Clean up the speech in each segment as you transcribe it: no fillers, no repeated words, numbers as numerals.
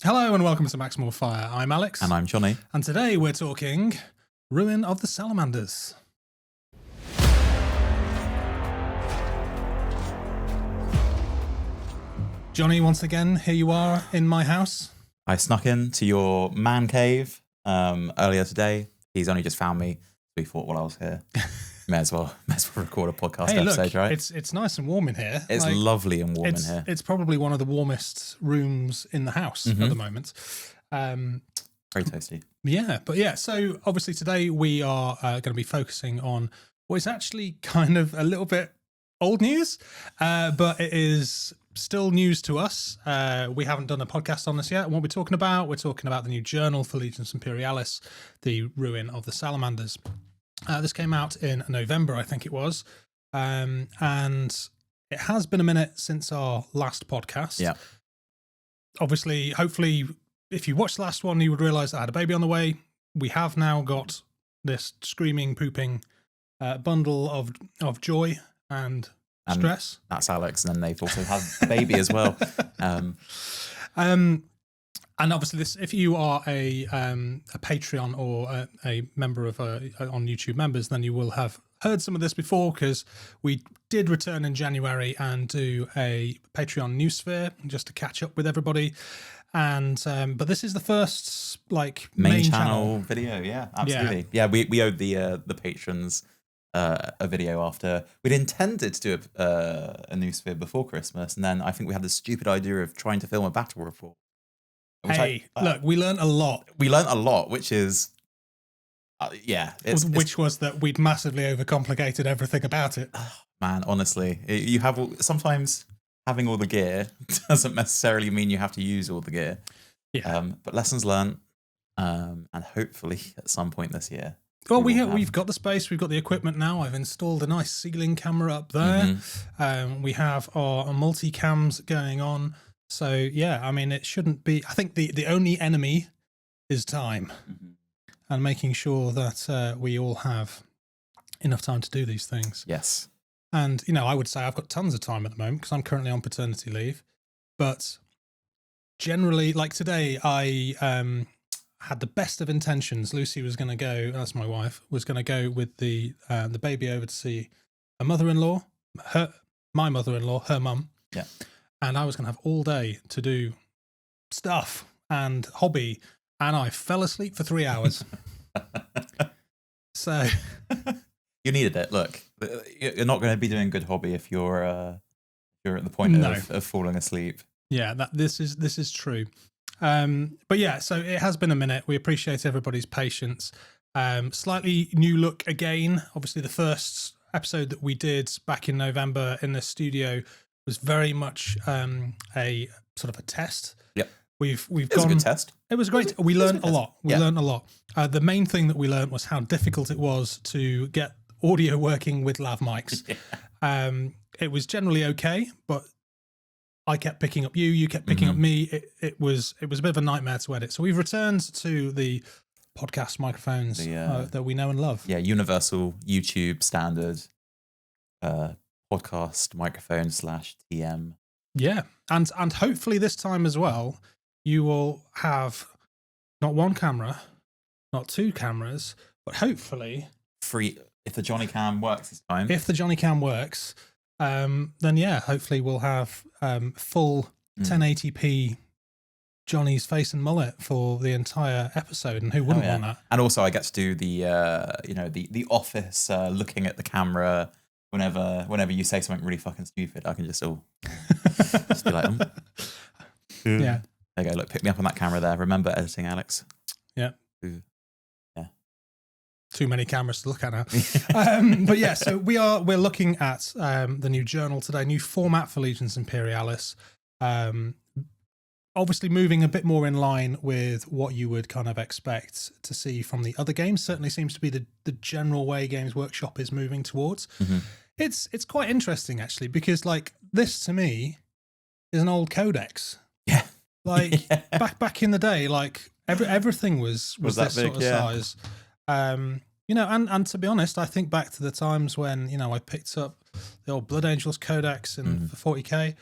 Hello and welcome to Maximal Fire. I'm Alex. And I'm Johnny. And today we're talking Ruin of the Salamanders. Johnny, once again, here you are in my house. I snuck into your man cave earlier today. He's only just found me. So he thought while I was here, may as well record a podcast episode, right? It's nice and warm in here. It's lovely and warm in here. It's probably one of the warmest rooms in the house at the moment. Very toasty. Yeah, so obviously today we are going to be focusing on what is actually kind of a little bit old news, but it is still news to us. We haven't done a podcast on this yet. And what we're talking about the new journal for Legions Imperialis, the Ruin of the Salamanders. This came out in November, I think it was. And it has been a minute since our last podcast. Yeah. Obviously, hopefully, if you watched the last one, you would realise I had a baby on the way. We have now got this screaming, pooping bundle of joy and stress. That's Alex, and then they've also had a baby as well. And obviously, this, if you are a Patreon or a member of on YouTube members, then you will have heard some of this before, because we did return in January and do a Patreon news sphere just to catch up with everybody. And but this is the first main channel video. Yeah, absolutely. Yeah, we owed the patrons a video after we'd intended to do a news sphere before Christmas, and then I think we had the stupid idea of trying to film a battle report. Look, we learned a lot. Which is, which was that we'd massively overcomplicated everything about it. Man, honestly, you have sometimes having all the gear doesn't necessarily mean you have to use all the gear. Yeah. But lessons learned, and hopefully at some point this year. Well, we've got the space, we've got the equipment now. I've installed a nice ceiling camera up there. We have our multi-cams going on. So, yeah, I mean, it shouldn't be... I think the only enemy is time, and making sure that we all have enough time to do these things. Yes. And, I would say I've got tons of time at the moment because I'm currently on paternity leave. But generally, like today, I had the best of intentions. Lucy was going to go, that's my wife, was going to go with the baby over to see a mother-in-law, my mother-in-law, her mum. Yeah. And I was going to have all day to do stuff and hobby, and I fell asleep for 3 hours. So you needed it. Look, you're not going to be doing good hobby if you're at the point of falling asleep. Yeah, this is true. But yeah, so it has been a minute. We appreciate everybody's patience. Slightly new look again. Obviously, the first episode that we did back in November in the studio was very much a sort of a test. Yep. It was a good test. It was great. We learned a lot. Learned a lot. The main thing that we learned was how difficult it was to get audio working with lav mics. Yeah. It was generally okay, but I kept picking up you kept picking up me. It was a bit of a nightmare to edit. So we've returned to the podcast microphones that we know and love. Yeah, universal YouTube standard podcast microphone /TM. Yeah, and hopefully this time as well, you will have not one camera, not two cameras, but hopefully 3 if the Johnny Cam works this time. If the Johnny Cam works, then yeah, hopefully we'll have full 1080p Johnny's face and mullet for the entire episode, and who wouldn't want that? And also, I get to do the the office looking at the camera. Whenever you say something really fucking stupid, I can just just be like, yeah. There you go. Look, pick me up on that camera there. Remember editing, Alex. Yeah. Yeah. Too many cameras to look at now. But yeah, so we're looking at the new journal today, new format for Legions Imperialis. Obviously moving a bit more in line with what you would kind of expect to see from the other games. Certainly seems to be the general way Games Workshop is moving towards. It's quite interesting, actually, because this to me is an old codex. Yeah. Back in the day, everything was that this big, sort of size. And to be honest, I think back to the times when, I picked up the old Blood Angels Codex for 40k.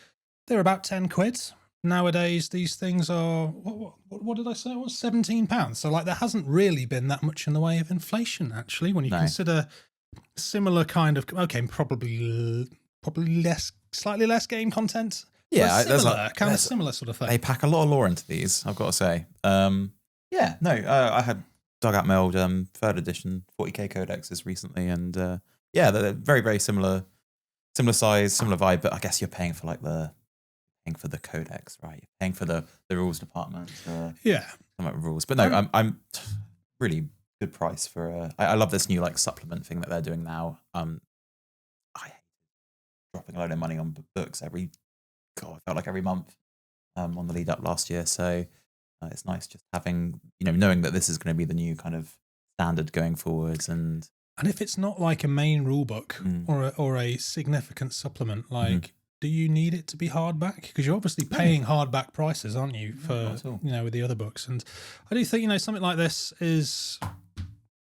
They were about 10 quid. nowadays these things are what did I say? It was £17. So like there hasn't really been that much in the way of inflation actually when you consider similar kind of probably slightly less game content. Yeah, Similar sort of thing. They pack a lot of lore into these, I've got to say. I had dug out my old 3rd edition 40k codexes recently, and they're very, very similar size, similar vibe. But I guess you're paying for for the codex, right? You're paying for the rules department. Come up with rules, but no, I'm really good price for. I love this new supplement thing that they're doing now. I hate dropping a load of money on books I felt like every month on the lead up last year. So it's nice just having, knowing that this is going to be the new kind of standard going forwards. And if it's not like a main rule book or a significant supplement, do you need it to be hardback? Because you're obviously paying hardback prices, aren't you, for with the other books? And I do think something like this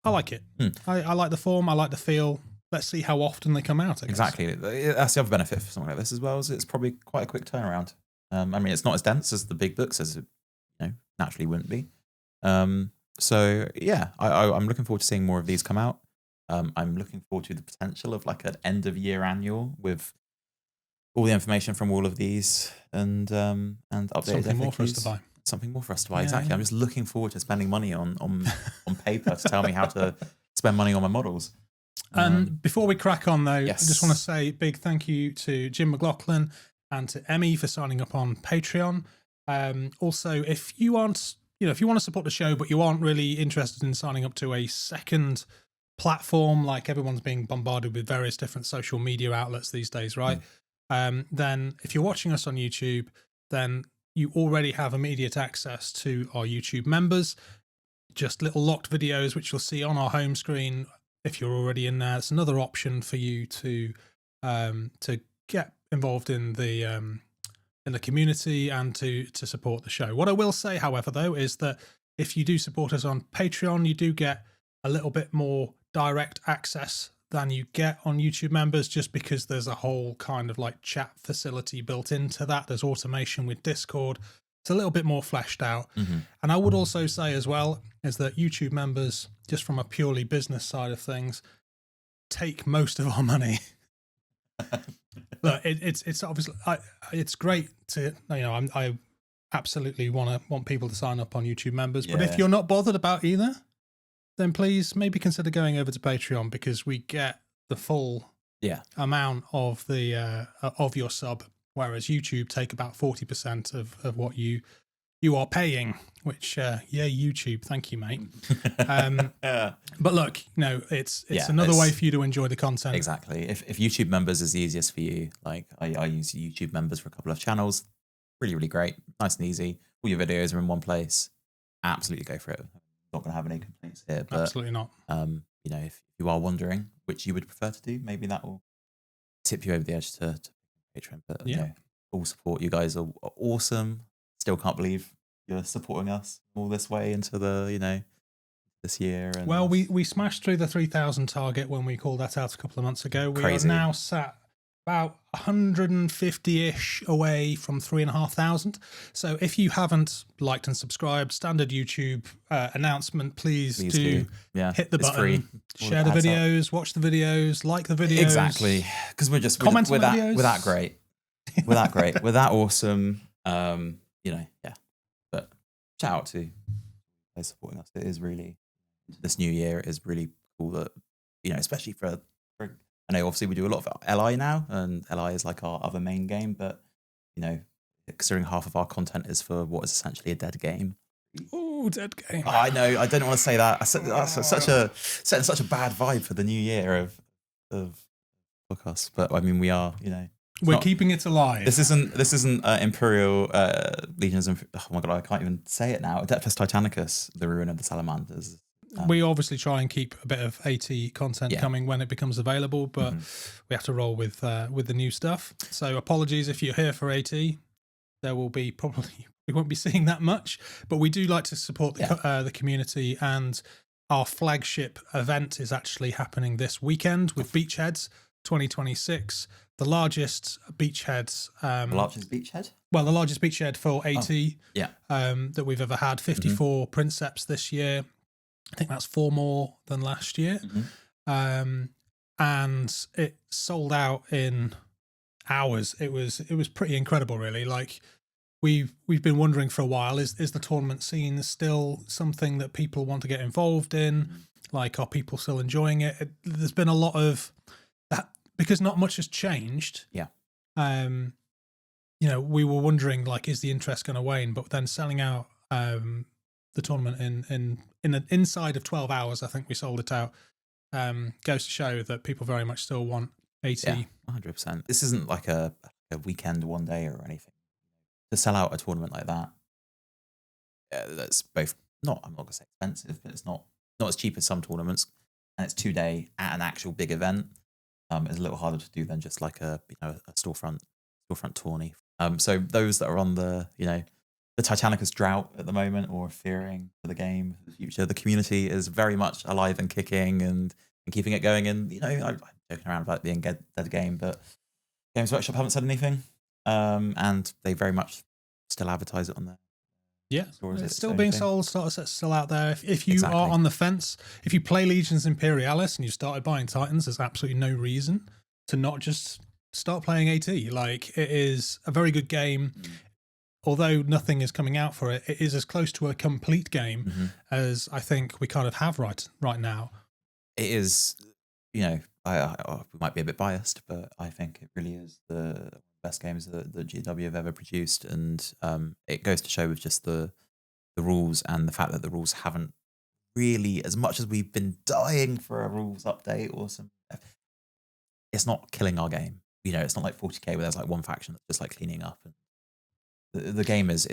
I like it. I like the form. I like the feel. Let's see how often they come out. Exactly. That's the other benefit for something like this as well. Is it's probably quite a quick turnaround. It's not as dense as the big books as it naturally wouldn't be. So yeah, I'm looking forward to seeing more of these come out. I'm looking forward to the potential of an end of year annual with all the information from all of these and updated something FAQs. more for us to buy. Something more for us to buy. Exactly. I'm just looking forward to spending money on paper to tell me how to spend money on my models. And before we crack on, though, I just want to say a big thank you to Jim McLaughlin and to Emmy for signing up on Patreon. Also, if you want to support the show, but you aren't really interested in signing up to a second platform, like everyone's being bombarded with various different social media outlets these days, right? Then if you're watching us on YouTube, then you already have immediate access to our YouTube members, just little locked videos, which you'll see on our home screen. If you're already in there, it's another option for you to get involved in the community and to support the show. What I will say, however, though, is that if you do support us on Patreon, you do get a little bit more direct access than you get on YouTube members, just because there's a whole kind of chat facility built into that. There's automation with Discord. It's a little bit more fleshed out. And I would also say as well is that YouTube members, just from a purely business side of things, take most of our money. Look, it's obviously it's great to I absolutely want people to sign up on YouTube members, but if you're not bothered about either, then please maybe consider going over to Patreon, because we get the full amount of the of your sub, whereas YouTube take about 40% of what you are paying, which YouTube, thank you, mate. But look, it's another way for you to enjoy the content. Exactly. If YouTube members is the easiest for you, I use YouTube members for a couple of channels. Really, really great. Nice and easy. All your videos are in one place. Absolutely go for it. Not going to have any complaints here. But, absolutely not. If you are wondering which you would prefer to do, maybe that will tip you over the edge to Patreon. But all support. You guys are awesome. Still can't believe you're supporting us all this way into the this year. And well, we smashed through the 3,000 target when we called that out a couple of months ago. We Crazy. are now sat about 150-ish away from 3,500. So if you haven't liked and subscribed, standard YouTube announcement, please do hit the button, free. Share the videos, watch the videos, like the videos. Exactly, because we're that great. We're that great. We're that awesome. But shout out to those supporting us. It is really, this new year is really cool that, especially for I know obviously we do a lot of LI now, and LI is our other main game, but considering half of our content is for what is essentially a dead game. Oh, dead game. I know, I don't want to say that. That's setting such a bad vibe for the new year of podcasts. But I mean, we are, we're keeping it alive. This isn't Imperial Legions. Oh my god, I can't even say it now. Adeptus Titanicus, the ruin of the Salamanders. We obviously try and keep a bit of AT content coming when it becomes available, but we have to roll with the new stuff. So apologies if you're here for AT. There will be we won't be seeing that much, but we do like to support the community, and our flagship event is actually happening this weekend with Beachheads. 2026, the largest beachhead. The largest beachhead? Well, the largest beachhead for AT that we've ever had. 54 Princeps this year. I think that's 4 more than last year. And it sold out in hours. It was pretty incredible, really. Like we've been wondering for a while, is the tournament scene still something that people want to get involved in? Like, are people still enjoying it? There's been a lot of that because not much has changed. Yeah. You know, we were wondering, like, is the interest going to wane? But then selling out the tournament in the inside of 12 hours, I think we sold it out. Goes to show that people very much still want AT. Yeah, 100%. This isn't like a weekend, one day or anything. To sell out a tournament like that, that's both I'm not going to say expensive, but it's not as cheap as some tournaments, and it's 2-day at an actual big event. It's a little harder to do than just like a storefront tourney. So those that are on the Titanicus drought at the moment or fearing for the game for the future, the community is very much alive and kicking and keeping it going. And I'm joking around about it being a dead game, but Games Workshop haven't said anything, and they very much still advertise it on there. Yeah, it's still being sold. Starter sets still out there. If you Exactly. are on the fence, if you play Legions Imperialis and you started buying Titans, there's absolutely no reason to not just start playing AT. Like, it is a very good game. Although nothing is coming out for it, it is as close to a complete game as I think we kind of have right now. It is, I we might be a bit biased, but I think it really is the best games that GW have ever produced, and it goes to show with just the rules and the fact that the rules haven't really, as much as we've been dying for a rules update or some, it's not killing our game. It's not like 40k where there's like one faction that's just like cleaning up, and the game is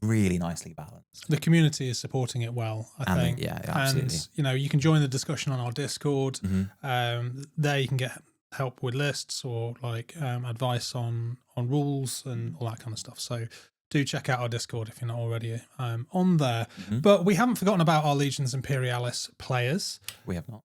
really nicely balanced. The community is supporting it well, I think. Yeah, absolutely. And you can join the discussion on our Discord. There you can get help with lists or like advice on rules and all that kind of stuff. So do check out our Discord if you're not already on there. But we haven't forgotten about our Legions Imperialis players. We have not.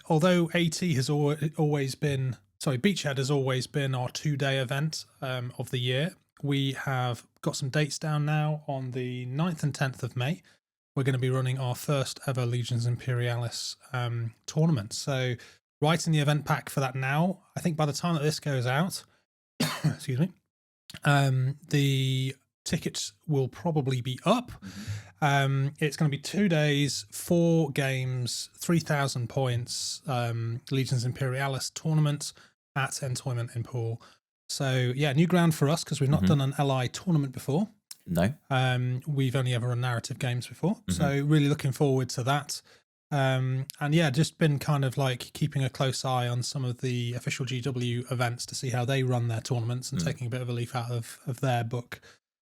Although AT has always been, Beachhead has always been our 2-day event of the year. We have got some dates down now. On the 9th and 10th of May, we're going to be running our first ever Legions Imperialis tournament. So write in the event pack for that now. I think by the time that this goes out, excuse me, the tickets will probably be up. It's going to be 2 days, 4 games, 3,000 points, Legions Imperialis tournament at Entoyment in Poole. So yeah, new ground for us because we've not done an LI tournament before. No. We've only ever run narrative games before. So really looking forward to that. And yeah, just been kind of like keeping a close eye on some of the official GW events to see how they run their tournaments and taking a bit of a leaf out of their book.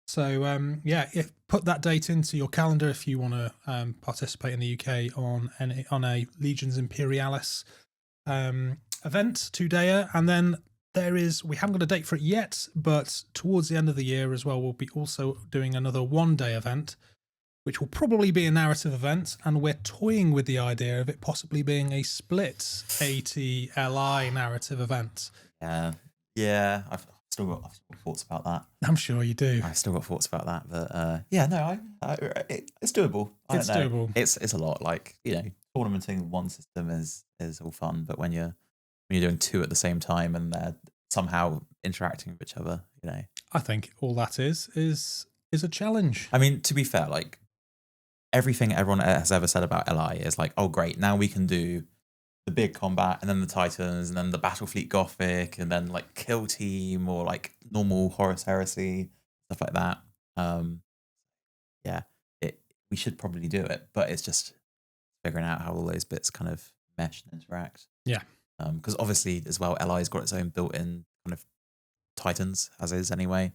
So yeah, put that date into your calendar if you want to participate in the UK on a Legions Imperialis event, 2-dayer. And then we haven't got a date for it yet, but towards the end of the year as well, we'll be also doing another 1-day event, which will probably be a narrative event, and we're toying with the idea of it possibly being a split AT-LI narrative event. Yeah, I've still got thoughts about that. I'm sure you do. I've still got thoughts about that, but it's doable. It's doable. It's a lot. Like, tournamenting one system is all fun, but when you're doing 2 at the same time and they're somehow interacting with each other, I think all that is a challenge. I mean, to be fair, like everything everyone has ever said about LI is like, oh great, now we can do the big combat and then the Titans and then the Battlefleet Gothic and then like Kill Team or like normal Horus Heresy, stuff like that. We should probably do it, but it's just figuring out how all those bits kind of mesh and interact. Yeah. Because obviously as well, LI's got its own built-in kind of Titans, as is anyway.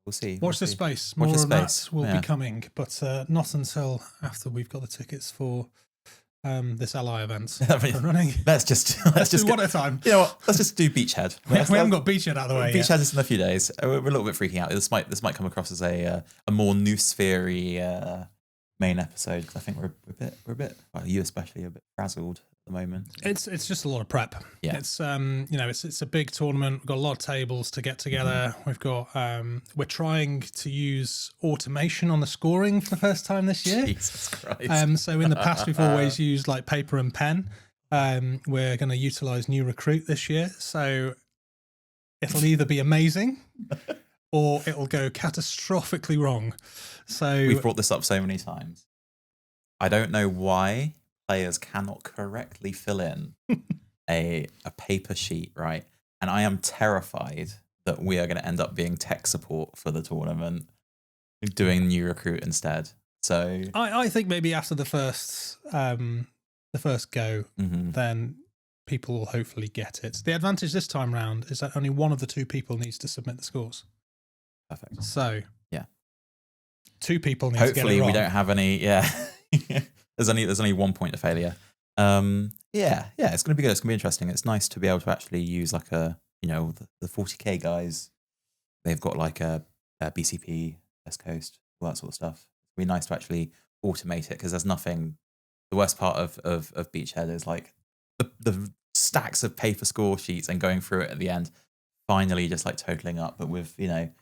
We'll see. Watch the space. More on that will be coming, but not until after we've got the tickets for this LI event running. Let's just do one at a time. You know what? Let's just do Beachhead. We haven't got Beachhead out of the way. Beachhead is in a few days. We're a little bit freaking out. This might come across as a more noosphere main episode, because I think we're a bit, well, you especially, a bit frazzled at the moment. It's just a lot of prep. Yeah. It's it's a big tournament. We've got a lot of tables to get together. We've got we're trying to use automation on the scoring for the first time this year. Jesus Christ. So in the past we've always used like paper and pen. We're going to utilize New Recruit this year, so it'll either be amazing or it'll go catastrophically wrong. So We've brought this up so many times. I don't know why players cannot correctly fill in a paper sheet, right? And I am terrified that we are going to end up being tech support for the tournament, doing New Recruit instead. So I think maybe after the first go, then people will hopefully get it. The advantage this time round is that only one of the two people needs to submit the scores. Perfect. So yeah, two people need to get it hopefully wrong. we don't have any. Yeah, there's only 1 point of failure. Yeah, it's going to be good. It's going to be interesting. It's nice to be able to actually use like the 40k guys. They've got like a BCP, West Coast, all that sort of stuff. It'd be nice to actually automate it, because there's nothing. The worst part of Beachhead is like the stacks of paper score sheets and going through it at the end, finally just like totaling up. But with it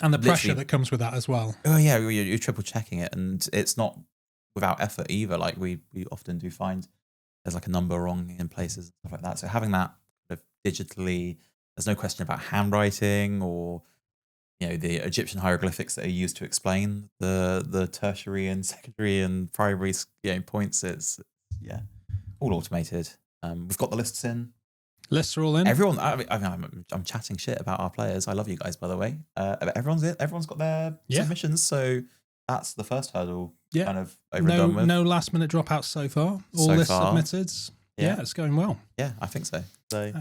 and the pressure that comes with that as well. Oh yeah, you're triple checking it, and it's not without effort either. Like we often do find there's like a number wrong in places and stuff like that. So having that kind of digitally, there's no question about handwriting or the Egyptian hieroglyphics that are used to explain the tertiary and secondary and primary points. It's all automated. We've got the lists in. Lists are all in. Everyone, I'm chatting shit about our players. I love you guys, by the way. Everyone's in. Everyone's got their submissions, so that's the first hurdle. Yeah, kind of over and done with. No last minute dropouts so far. All lists submitted. Yeah, it's going well. Yeah, I think so. But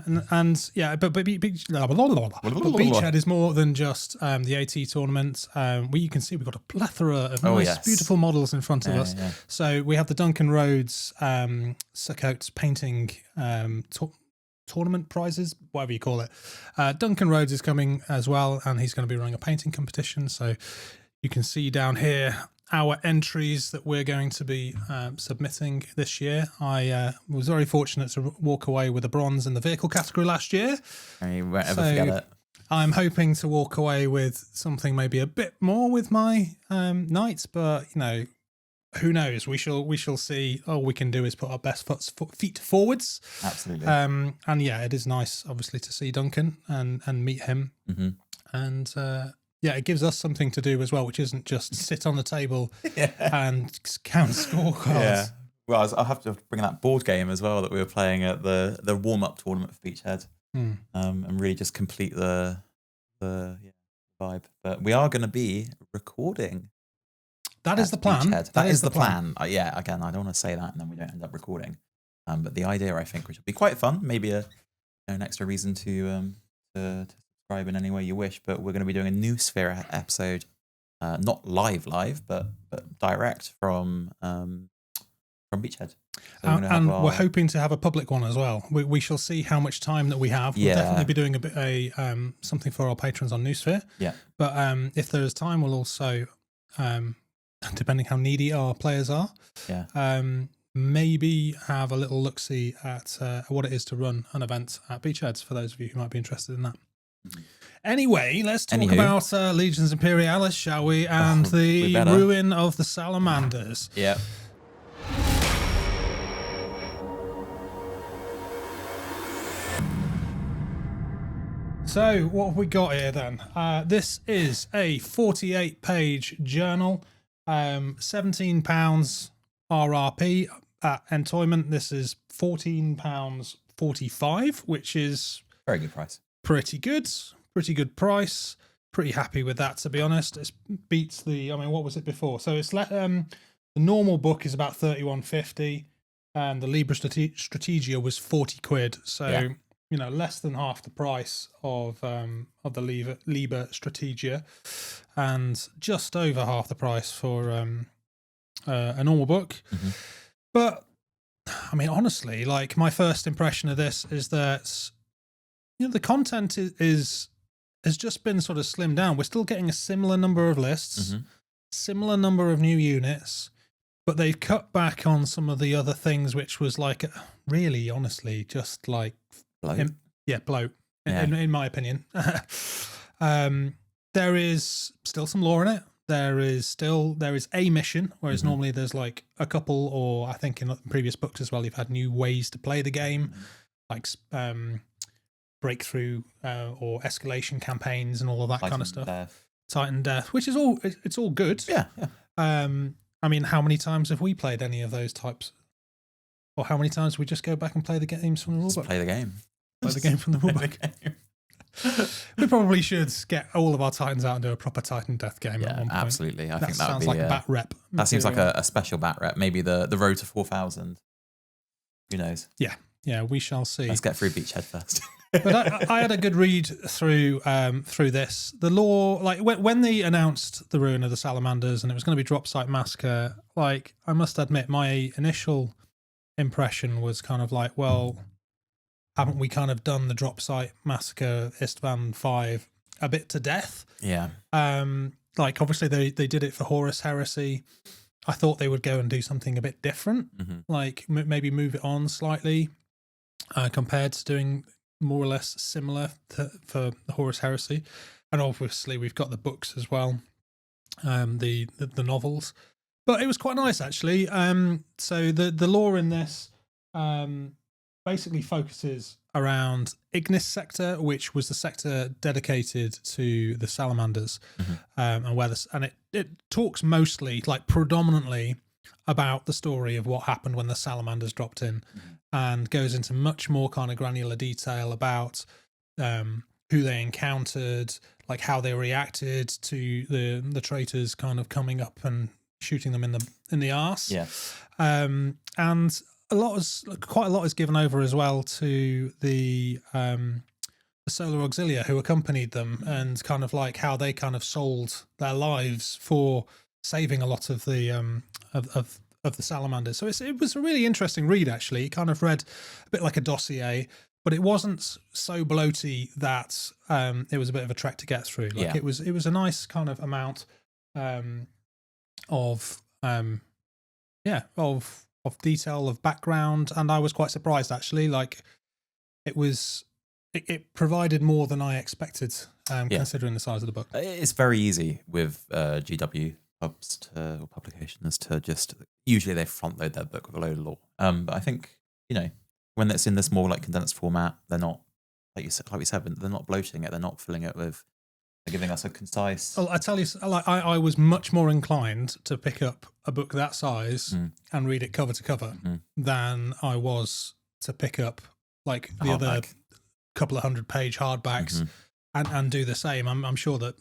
Beachhead is more than just the AT tournament. You can see we've got a plethora of nice, beautiful models in front of us. Yeah. So we have the Duncan Rhodes Succoats painting tournament prizes, whatever you call it. Duncan Rhodes is coming as well, and he's going to be running a painting competition. So you can see down here our entries that we're going to be submitting this year. I was very fortunate to walk away with a bronze in the vehicle category last year. You won't ever forget it. I'm hoping to walk away with something maybe a bit more with my knights, but who knows? We shall see. All we can do is put our best feet forwards. Absolutely. And yeah, it is nice, obviously, to see Duncan and meet him. And yeah, it gives us something to do as well, which isn't just sit on the table and count scorecards. Yeah. Well, I'll have to bring that board game as well that we were playing at the warm-up tournament for Beachhead, and really just complete the vibe. But we are going to be recording. That is the plan. That is the plan. Yeah, again, I don't want to say that and then we don't end up recording. But the idea, I think, which will be quite fun, maybe an extra reason to subscribe in any way you wish. But we're going to be doing a new Sphere episode, not live, but direct from Beachhead. So and we're hoping to have a public one as well. We shall see how much time that we have. We'll definitely be doing something for our patrons on Noosphere. Yeah. But if there is time, we'll also, depending how needy our players are, maybe have a little look-see at what it is to run an event at Beachheads for those of you who might be interested in that. Anyway, let's talk about Legions Imperialis, shall we? And the ruin of the Salamanders. Yeah. So, what have we got here then? This is a 48-page journal, £17 RRP at Entoyment. This is £14.45, which is very good price. Pretty good price. Pretty happy with that, to be honest. It beats the. I mean, what was it before? So it's the normal book is about £31.50, and the Liber Strategia was £40. So less than half the price of the Liber Strategia, and just over half the price for a normal book. But I mean, honestly, like my first impression of this is that the content has just been sort of slimmed down. We're still getting a similar number of lists, similar number of new units. but they've cut back on some of the other things, which was like really, honestly, just like Bloat. bloat. Yeah. In my opinion. There is still some lore in it. There is a mission, whereas normally there's like a couple, or I think in previous books as well, you've had new ways to play the game, like breakthrough or escalation campaigns and all of that kind of stuff. Titan Death, which is it's all good. Yeah. I mean, how many times have we played any of those types? Or how many times do we just go back and play the games from the rulebook? Play the game. Play the game from the rulebook. We probably should get all of our Titans out and do a proper Titan Death game at one point. Absolutely. I think that sounds would be like a bat rep. That seems like a special bat rep. Maybe the road to 4,000. Who knows? Yeah, we shall see. Let's get through Beachhead first. But I had a good read through this. The lore, like when they announced the ruin of the Salamanders and it was going to be Drop Site Massacre, like I must admit, my initial impression was kind of like, well, haven't we kind of done the Drop Site Massacre Istvan 5 a bit to death? Yeah. Like obviously they did it for Horus Heresy. I thought they would go and do something a bit different, like maybe move it on slightly compared to doing more or less similar for the Horus Heresy. And obviously we've got the books as well, the novels. But it was quite nice actually. So the lore in this basically focuses around Ignis sector, which was the sector dedicated to the Salamanders, and it talks mostly, like predominantly, about the story of what happened when the Salamanders dropped in, and goes into much more kind of granular detail about who they encountered, like how they reacted to the traitors kind of coming up and shooting them in the arse. Yeah. And quite a lot is given over as well to the Solar Auxilia who accompanied them, and kind of like how they kind of sold their lives for saving a lot of the of the Salamanders. So it was a really interesting read actually. It kind of read a bit like a dossier, but it wasn't so bloaty that it was a bit of a trek to get through. Like it was a nice kind of amount of detail, of background, and I was quite surprised actually. Like it provided more than I expected, considering the size of the book. It's very easy with GW pubs or publications to just usually they front load their book with a load of lore. But I think when it's in this more like condensed format, they're not like we said, they're not bloating it. They're not filling it with. They're giving us a concise. Well, I tell you, like I was much more inclined to pick up a book that size and read it cover to cover than I was to pick up like the other couple of 100-page hardbacks and do the same. I'm sure that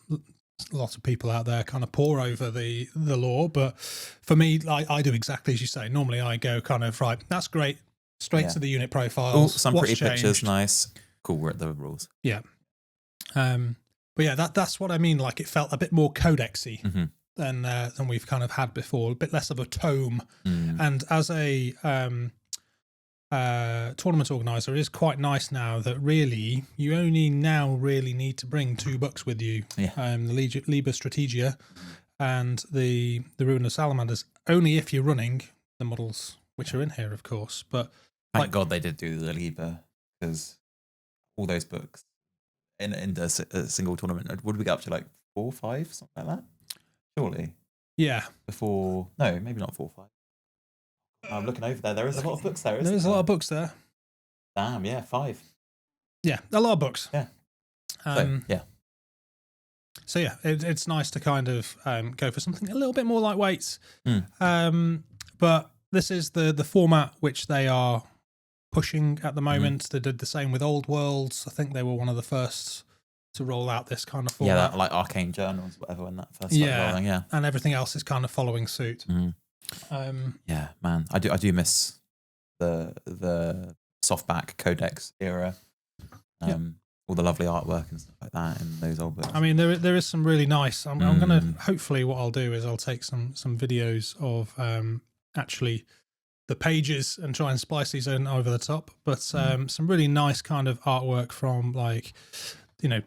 lots of people out there kind of pore over the lore, but for me, I do exactly as you say. Normally, I go kind of right. That's great. Straight to the unit profiles. Some pretty pictures, nice, cool. We're at the rules. Yeah. But yeah, that's what I mean. Like it felt a bit more codexy than we've kind of had before. A bit less of a tome. And as a tournament organizer, it is quite nice now that really you only now really need to bring 2 books with you. The Liber Strategia and the Ruin of Salamanders. Only if you're running the models which are in here, of course. But thank God they did do the Liber, because all those books. In a single tournament, would we get up to like 4 or 5, something like that? Surely. Yeah. Before, no, maybe not 4 or 5. I'm looking over there. There is a lot of books there. There is a lot of books there. Damn, yeah, 5. Yeah, a lot of books. Yeah. So yeah, it's nice to kind of go for something a little bit more lightweight. But this is the format which they are pushing at the moment. They did the same with Old Worlds. I think they were one of the first to roll out this kind of format. Yeah, that, like Arcane Journals, whatever, when that first started rolling. Yeah, and everything else is kind of following suit. Yeah, man, I do miss the softback codex era. All the lovely artwork and stuff like that in those old books. I mean, there is some really nice. I'm gonna hopefully what I'll do is I'll take some videos of actually the pages and try and splice these in over the top. But some really nice kind of artwork from like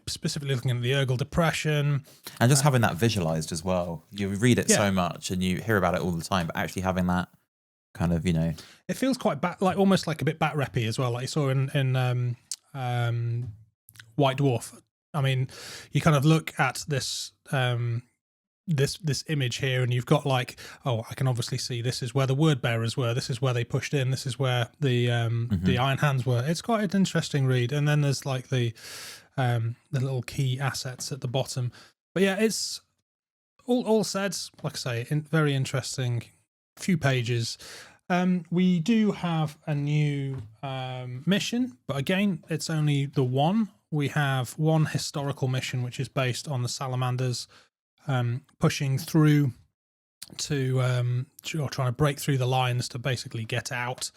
specifically looking at the Urgal depression. And just having that visualized as well. You read it so much and you hear about it all the time, but actually having that kind of, it feels quite almost like a bit bat reppy as well, like you saw in White Dwarf. I mean, you kind of look at this this image here, and you've got I can obviously see this is where the word bearers were, this is where they pushed in, this is where the Iron Hands were. It's quite an interesting read. And then there's the little key assets at the bottom. But yeah, it's all said, like I say, very interesting. Few pages. We do have a new mission, but again, it's only the one. We have one historical mission, which is based on the Salamanders pushing through to or trying to break through the lines to basically get out,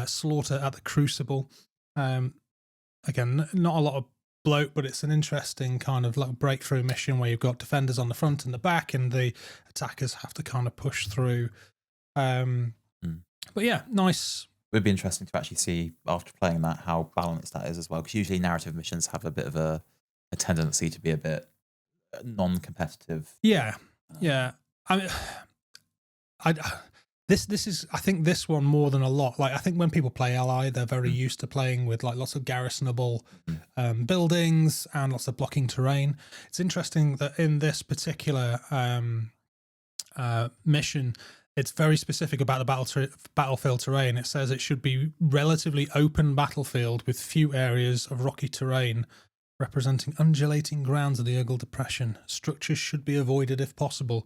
slaughter at the Crucible. Again, not a lot of bloat, but it's an interesting kind of breakthrough mission where you've got defenders on the front and the back, and the attackers have to kind of push through. But yeah, nice. It would be interesting to actually see after playing that how balanced that is as well, because usually narrative missions have a bit of a tendency to be a bit non-competitive. Yeah. I mean, this is, I think this one more than a lot. I think when people play Ally, they're very used to playing with lots of garrisonable buildings and lots of blocking terrain. It's interesting that in this particular mission, it's very specific about the battlefield terrain. It says it should be relatively open battlefield with few areas of rocky terrain representing undulating grounds of the Urgal depression. Structures should be avoided if possible.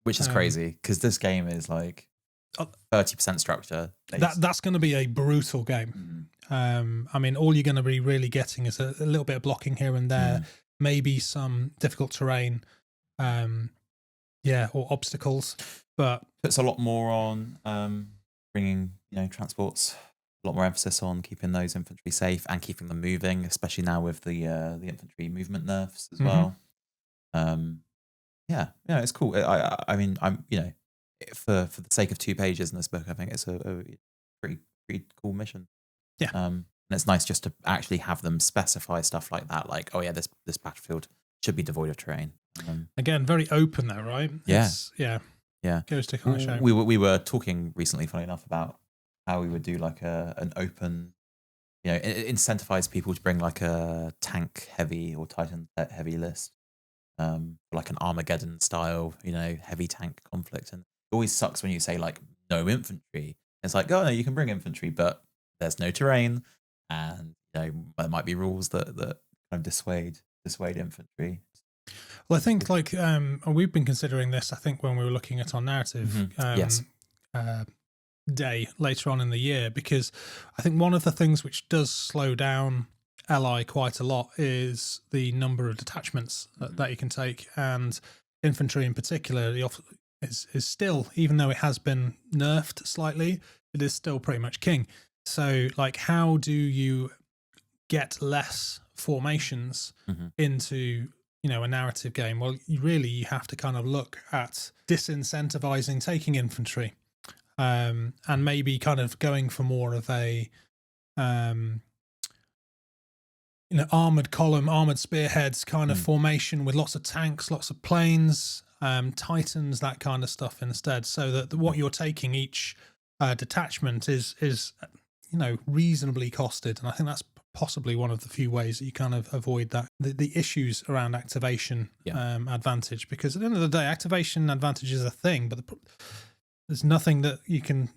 Which is crazy, because this game is 30% structure. That's going to be a brutal game. I mean, all you're going to be really getting is a little bit of blocking here and there, maybe some difficult terrain, or obstacles. But puts a lot more on bringing, transports, a lot more emphasis on keeping those infantry safe and keeping them moving, especially now with the infantry movement nerfs as well. It's cool. I mean, I'm for the sake of 2 pages in this book, I think it's a pretty cool mission. Yeah. And it's nice just to actually have them specify stuff like that, this battlefield should be devoid of terrain. Again, very open though, right? Yeah. Yeah. Goes to kind of show. We were talking recently, funny enough, about how we would do an open, incentivize people to bring a tank heavy or Titan heavy list, an Armageddon style, heavy tank conflict. And it always sucks when you say no infantry. It's oh no, you can bring infantry, but there's no terrain, and there might be rules that kind of dissuade infantry. Well, I think we've been considering this, I think, when we were looking at our narrative day later on in the year, because I think one of the things which does slow down Ally quite a lot is the number of detachments that you can take, and infantry in particular is still, even though it has been nerfed slightly, it is still pretty much king. So how do you get less formations into a narrative game? Well, you have to kind of look at disincentivizing taking infantry, and maybe kind of going for more of a armored column, armored spearheads kind of formation with lots of tanks, lots of planes, Titans, that kind of stuff instead, so that what you're taking each detachment is reasonably costed. And I think that's possibly one of the few ways that you kind of avoid that the issues around activation advantage, because at the end of the day, activation advantage is a thing, but there's nothing that you can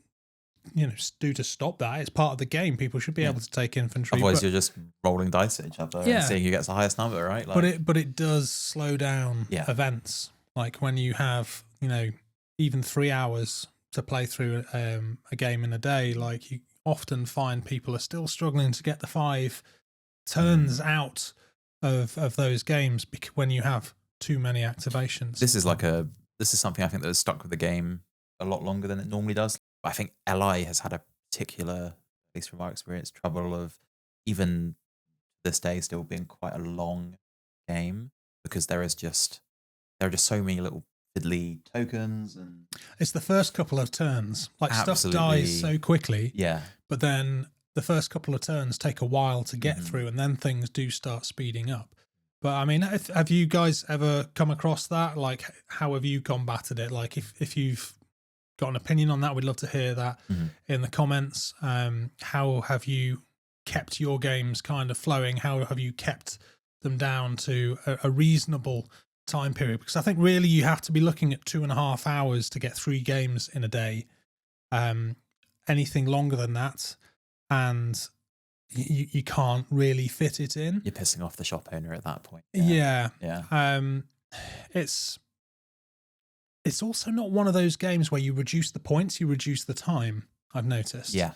do to stop that. It's part of the game. People should be able to take infantry. Otherwise, you're just rolling dice at each other and seeing who gets the highest number, right? But it does slow down events. When you have even 3 hours to play through a game in a day, you often find people are still struggling to get the 5 turns out of those games when you have too many activations. This is something I think that has stuck with the game a lot longer than it normally does. I think Ally has had a particular, at least from our experience, trouble of even this day still being quite a long game, because there are just so many little fiddly tokens, and it's the first couple of turns. Stuff dies so quickly. Yeah. But then the first couple of turns take a while to get through, and then things do start speeding up. But I mean, have you guys ever come across that? Like, how have you combated it? Like, if you've got an opinion on that, we'd love to hear that in the comments. How have you kept your games kind of flowing? How have you kept them down to a reasonable time period? Because I think really you have to be looking at 2.5 hours to get 3 games in a day. Anything longer than that, and you can't really fit it in. You're pissing off the shop owner at that point. Yeah. Yeah. It's also not one of those games where you reduce the points, you reduce the time, I've noticed. Yeah.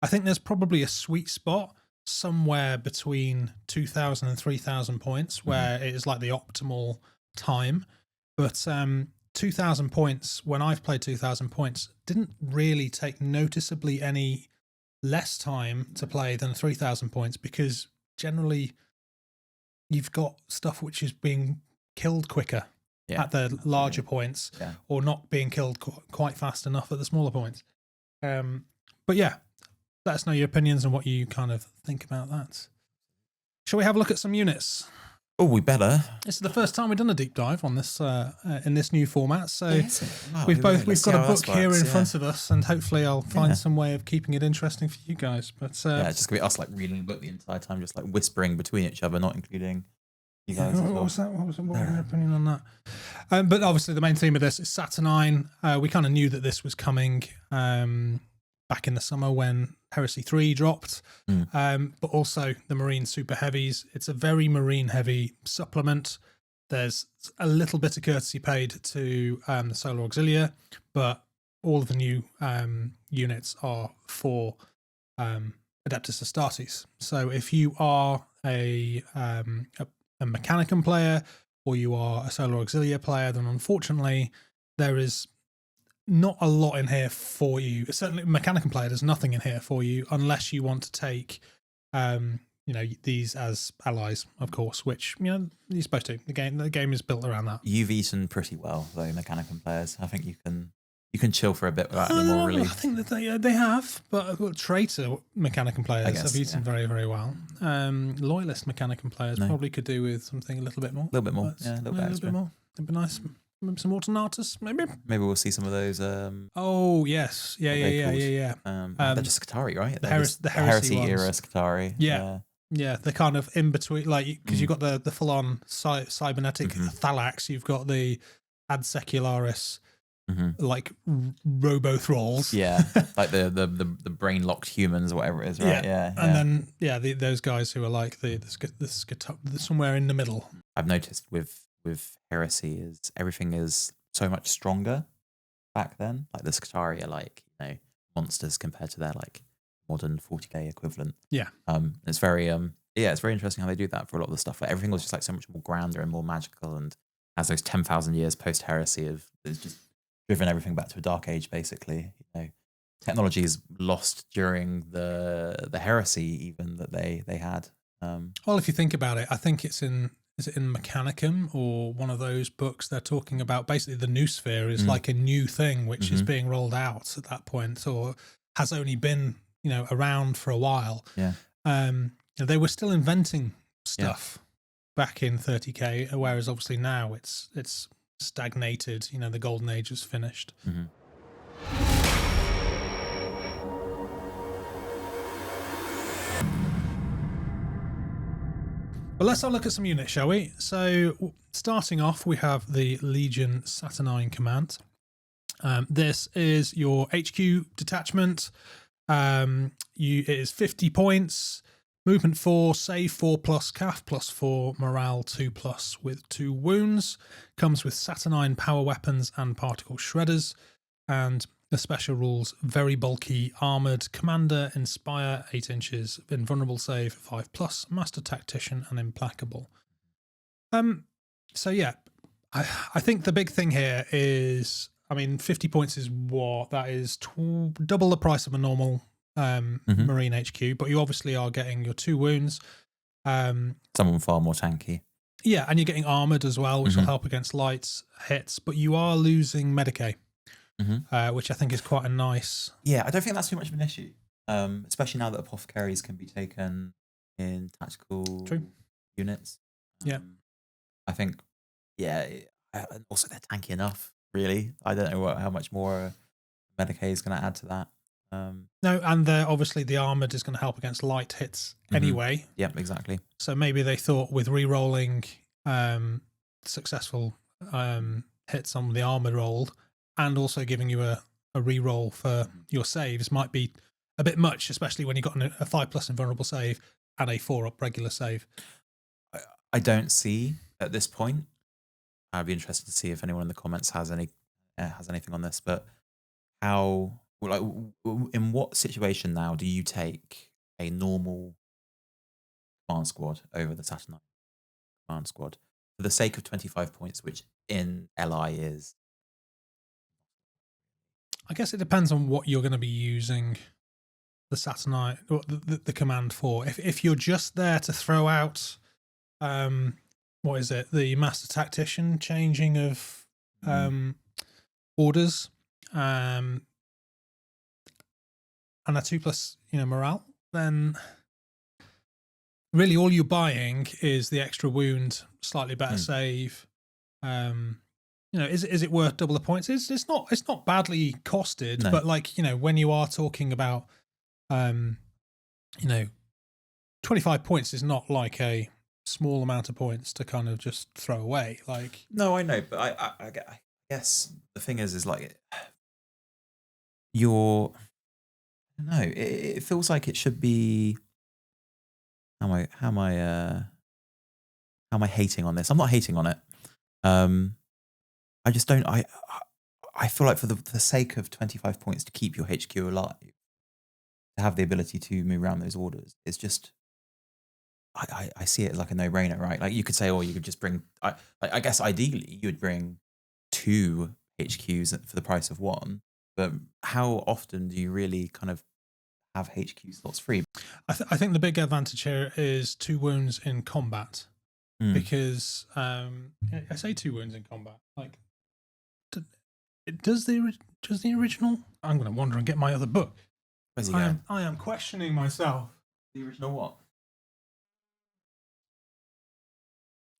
I think there's probably a sweet spot somewhere between 2,000 and 3,000 points where it is like the optimal time. But 2,000 points, when I've played 2,000 points, didn't really take noticeably any less time to play than 3,000 points, because generally you've got stuff which is being killed quicker at the larger points, or not being killed quite fast enough at the smaller points. But yeah, let us know your opinions and what you kind of think about that. Shall we have a look at some units? Oh, we better. This is the first time we've done a deep dive on this in this new format, so Wow, we've got a book here in yeah. front of us, and hopefully I'll find some way of keeping it interesting for you guys. But it's just gonna be us like reading the book the entire time, just like whispering between each other, not including you guys. What was that? What was your opinion on that? But obviously the main theme of this is Saturnine. We kind of knew that this was coming back in the summer when Heresy 3 dropped, but also the Marine Super Heavies. It's a very Marine heavy supplement. There's a little bit of courtesy paid to the Solar Auxilia, but all of the new units are for Adeptus Astartes. So if you are a Mechanicum player, or you are a Solar Auxilia player, then unfortunately there is not a lot in here for you. Certainly Mechanicum player, there's nothing in here for you unless you want to take these as allies, of course, which you're supposed to. The game is built around that. You've eaten pretty well though, Mechanicum players. I think you can chill for a bit without any more relief. I think that they have, but traitor Mechanicum players have eaten very, very well. Loyalist Mechanicum players probably could do with something a little bit more. A little bit more, a little bit more. It'd be nice. Maybe some Alternatus, maybe. Maybe we'll see some of those. Oh yes, yeah. They're just Scutari, right? The Heresy-era Scutari. Yeah, they're kind of in between, like, because you've got the full-on cybernetic Thalax, you've got the Ad Secularis, like robo thralls. Yeah, like the brain-locked humans or whatever it is, right? And then those guys who are like the somewhere in the middle. I've noticed with Heresy is everything is so much stronger back then. Like the Scutari are like, monsters compared to their like modern 40k equivalent. Yeah. It's very it's very interesting how they do that for a lot of the stuff. Like everything was just like so much more grander and more magical, and as those 10,000 years post Heresy it's just driven everything back to a dark age basically. Technology is lost during the Heresy even that they had. Well, if you think about it, I think is it in Mechanicum or one of those books? They're talking about basically the new sphere is like a new thing which is being rolled out at that point, or has only been around for a while. Yeah. They were still inventing stuff back in 30k, whereas obviously now it's stagnated. The golden age is finished. But let's have a look at some units, shall we? So starting off, we have the Legion Saturnine Command. This is your HQ detachment. It is 50 points, movement 4, save 4+, CAF +4, morale 2+, with 2 wounds. Comes with Saturnine power weapons and particle shredders. And the special rules: very bulky, armoured, commander, inspire 8 inches, invulnerable save 5+, master tactician, and implacable. So yeah, I think the big thing here is, 50 points is what? That is double the price of a normal Marine HQ, but you obviously are getting your 2 wounds. Someone far more tanky. Yeah, and you're getting armoured as well, which will help against light hits, but you are losing Medicae. Which I think is quite a nice. Yeah, I don't think that's too much of an issue, especially now that apothecaries can be taken in tactical units. I think, yeah. And also, they're tanky enough. Really, I don't know how much more Medicaid is going to add to that. No, and obviously the armored is going to help against light hits anyway. Yep, exactly. So maybe they thought with re-rolling successful hits on the armored rolled, and also giving you a re-roll for your saves might be a bit much, especially when you've got a 5+ invulnerable save and a 4+ regular save. I don't see at this point. I'd be interested to see if anyone in the comments has anything on this. But how, like, in what situation now do you take a normal command squad over the Saturnine command squad for the sake of 25 points, which in LI is? I guess it depends on what you're going to be using the Saturnine or the command for. If you're just there to throw out, what is it? The Master Tactician changing of orders, and a 2+ morale, then really all you're buying is the extra wound, slightly better save. Is it worth double the points? It's not badly costed, No. but like, when you are talking about 25 points is not like a small amount of points to kind of just throw away. Like, no, I know, but I guess the thing is like you're. I don't know. It feels like it should be. How am I hating on this? I'm not hating on it. I just don't. I feel like for the sake of 25 points to keep your HQ alive, to have the ability to move around those orders, it's just. I see it as like a no-brainer, right? Like you could say, oh, you could just bring. I guess ideally you would bring 2 HQs for the price of 1. But how often do you really kind of have HQ slots free? I think the big advantage here is 2 wounds in combat, because I say 2 wounds in combat. Like, does the original? I'm going to wander and get my other book. Where's he going? I am questioning myself. The original what?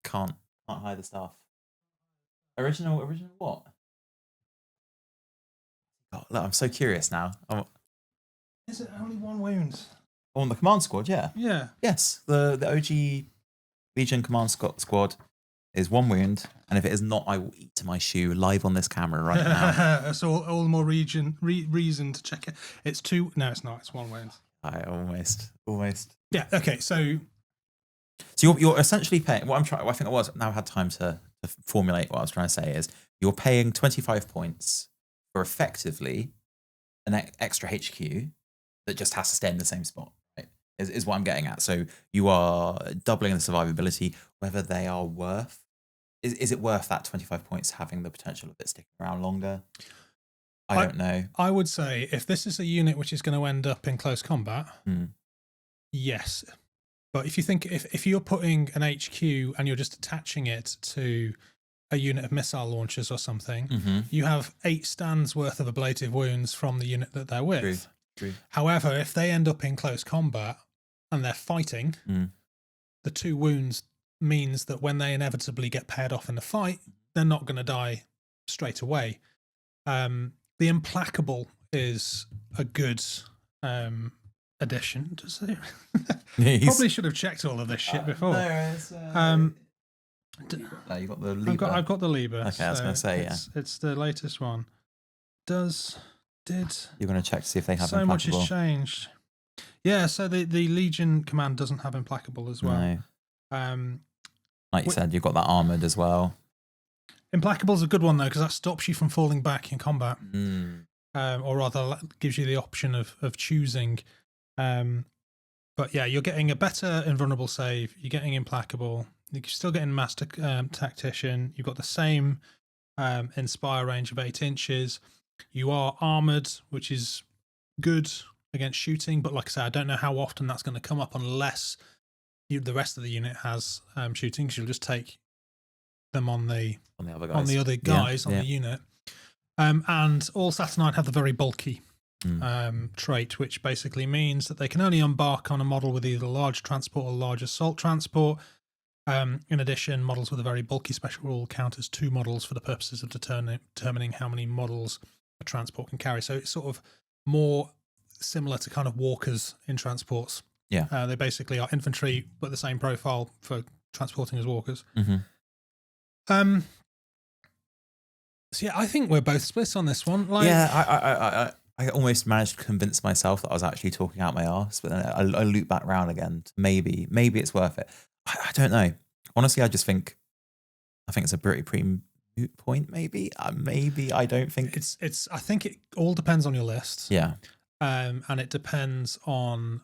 Can't hide the stuff. Original what? Oh, look, I'm so curious now. Is it only 1 wound? On the command squad, yeah. Yeah. Yes, the OG Legion command squad is 1 wound, and if it is not, I will eat my shoe live on this camera right now. So all the more reason to check it. It's 2. No, it's not. It's 1 wound. I almost. Yeah. Okay. So you're essentially paying. What I'm trying. I think now I've had time to formulate what I was trying to say is you're paying 25 points for effectively an extra HQ that just has to stay in the same spot. Right? Is what I'm getting at. So you are doubling the survivability. Whether they are worth. Is it worth that 25 points having the potential of it sticking around longer? I don't know. I would say if this is a unit which is going to end up in close combat, yes. But if you think if you're putting an HQ and you're just attaching it to a unit of missile launchers or something, you have 8 stands worth of ablative wounds from the unit that they're with. True. However, if they end up in close combat and they're fighting, the 2 wounds means that when they inevitably get paired off in the fight, they're not going to die straight away. The Implacable is a good addition. Does it? Probably should have checked all of this shit before. No, you got the Liber. I've got the Liber. Okay, I was going to say, it's the latest one. You're going to check to see if they have so Implacable. Much has changed. Yeah, so the Legion command doesn't have Implacable as well. No. Like you said, you've got that armored as well. Implacable's a good one though, because that stops you from falling back in combat, or rather, gives you the option of choosing. But yeah, you're getting a better invulnerable save. You're getting Implacable. You're still getting Master Tactician. You've got the same Inspire range of 8 inches. You are armored, which is good against shooting. But like I said, I don't know how often that's going to come up unless the rest of the unit has shooting. Because you'll just take them on the other guys on the unit. And all Saturnine have the very bulky trait, which basically means that they can only embark on a model with either large transport or large assault transport. In addition, models with a very bulky special rule count as 2 models for the purposes of determining how many models a transport can carry. So it's sort of more similar to kind of walkers in transports. Yeah. They basically are infantry, but the same profile for transporting as walkers. Mm-hmm. So yeah, I think we're both split on this one. I almost managed to convince myself that I was actually talking out my arse, but then I loop back round again. Maybe it's worth it. I don't know. Honestly, I think it's a pretty moot point. Maybe I don't think it's. I think it all depends on your list. Yeah. And it depends on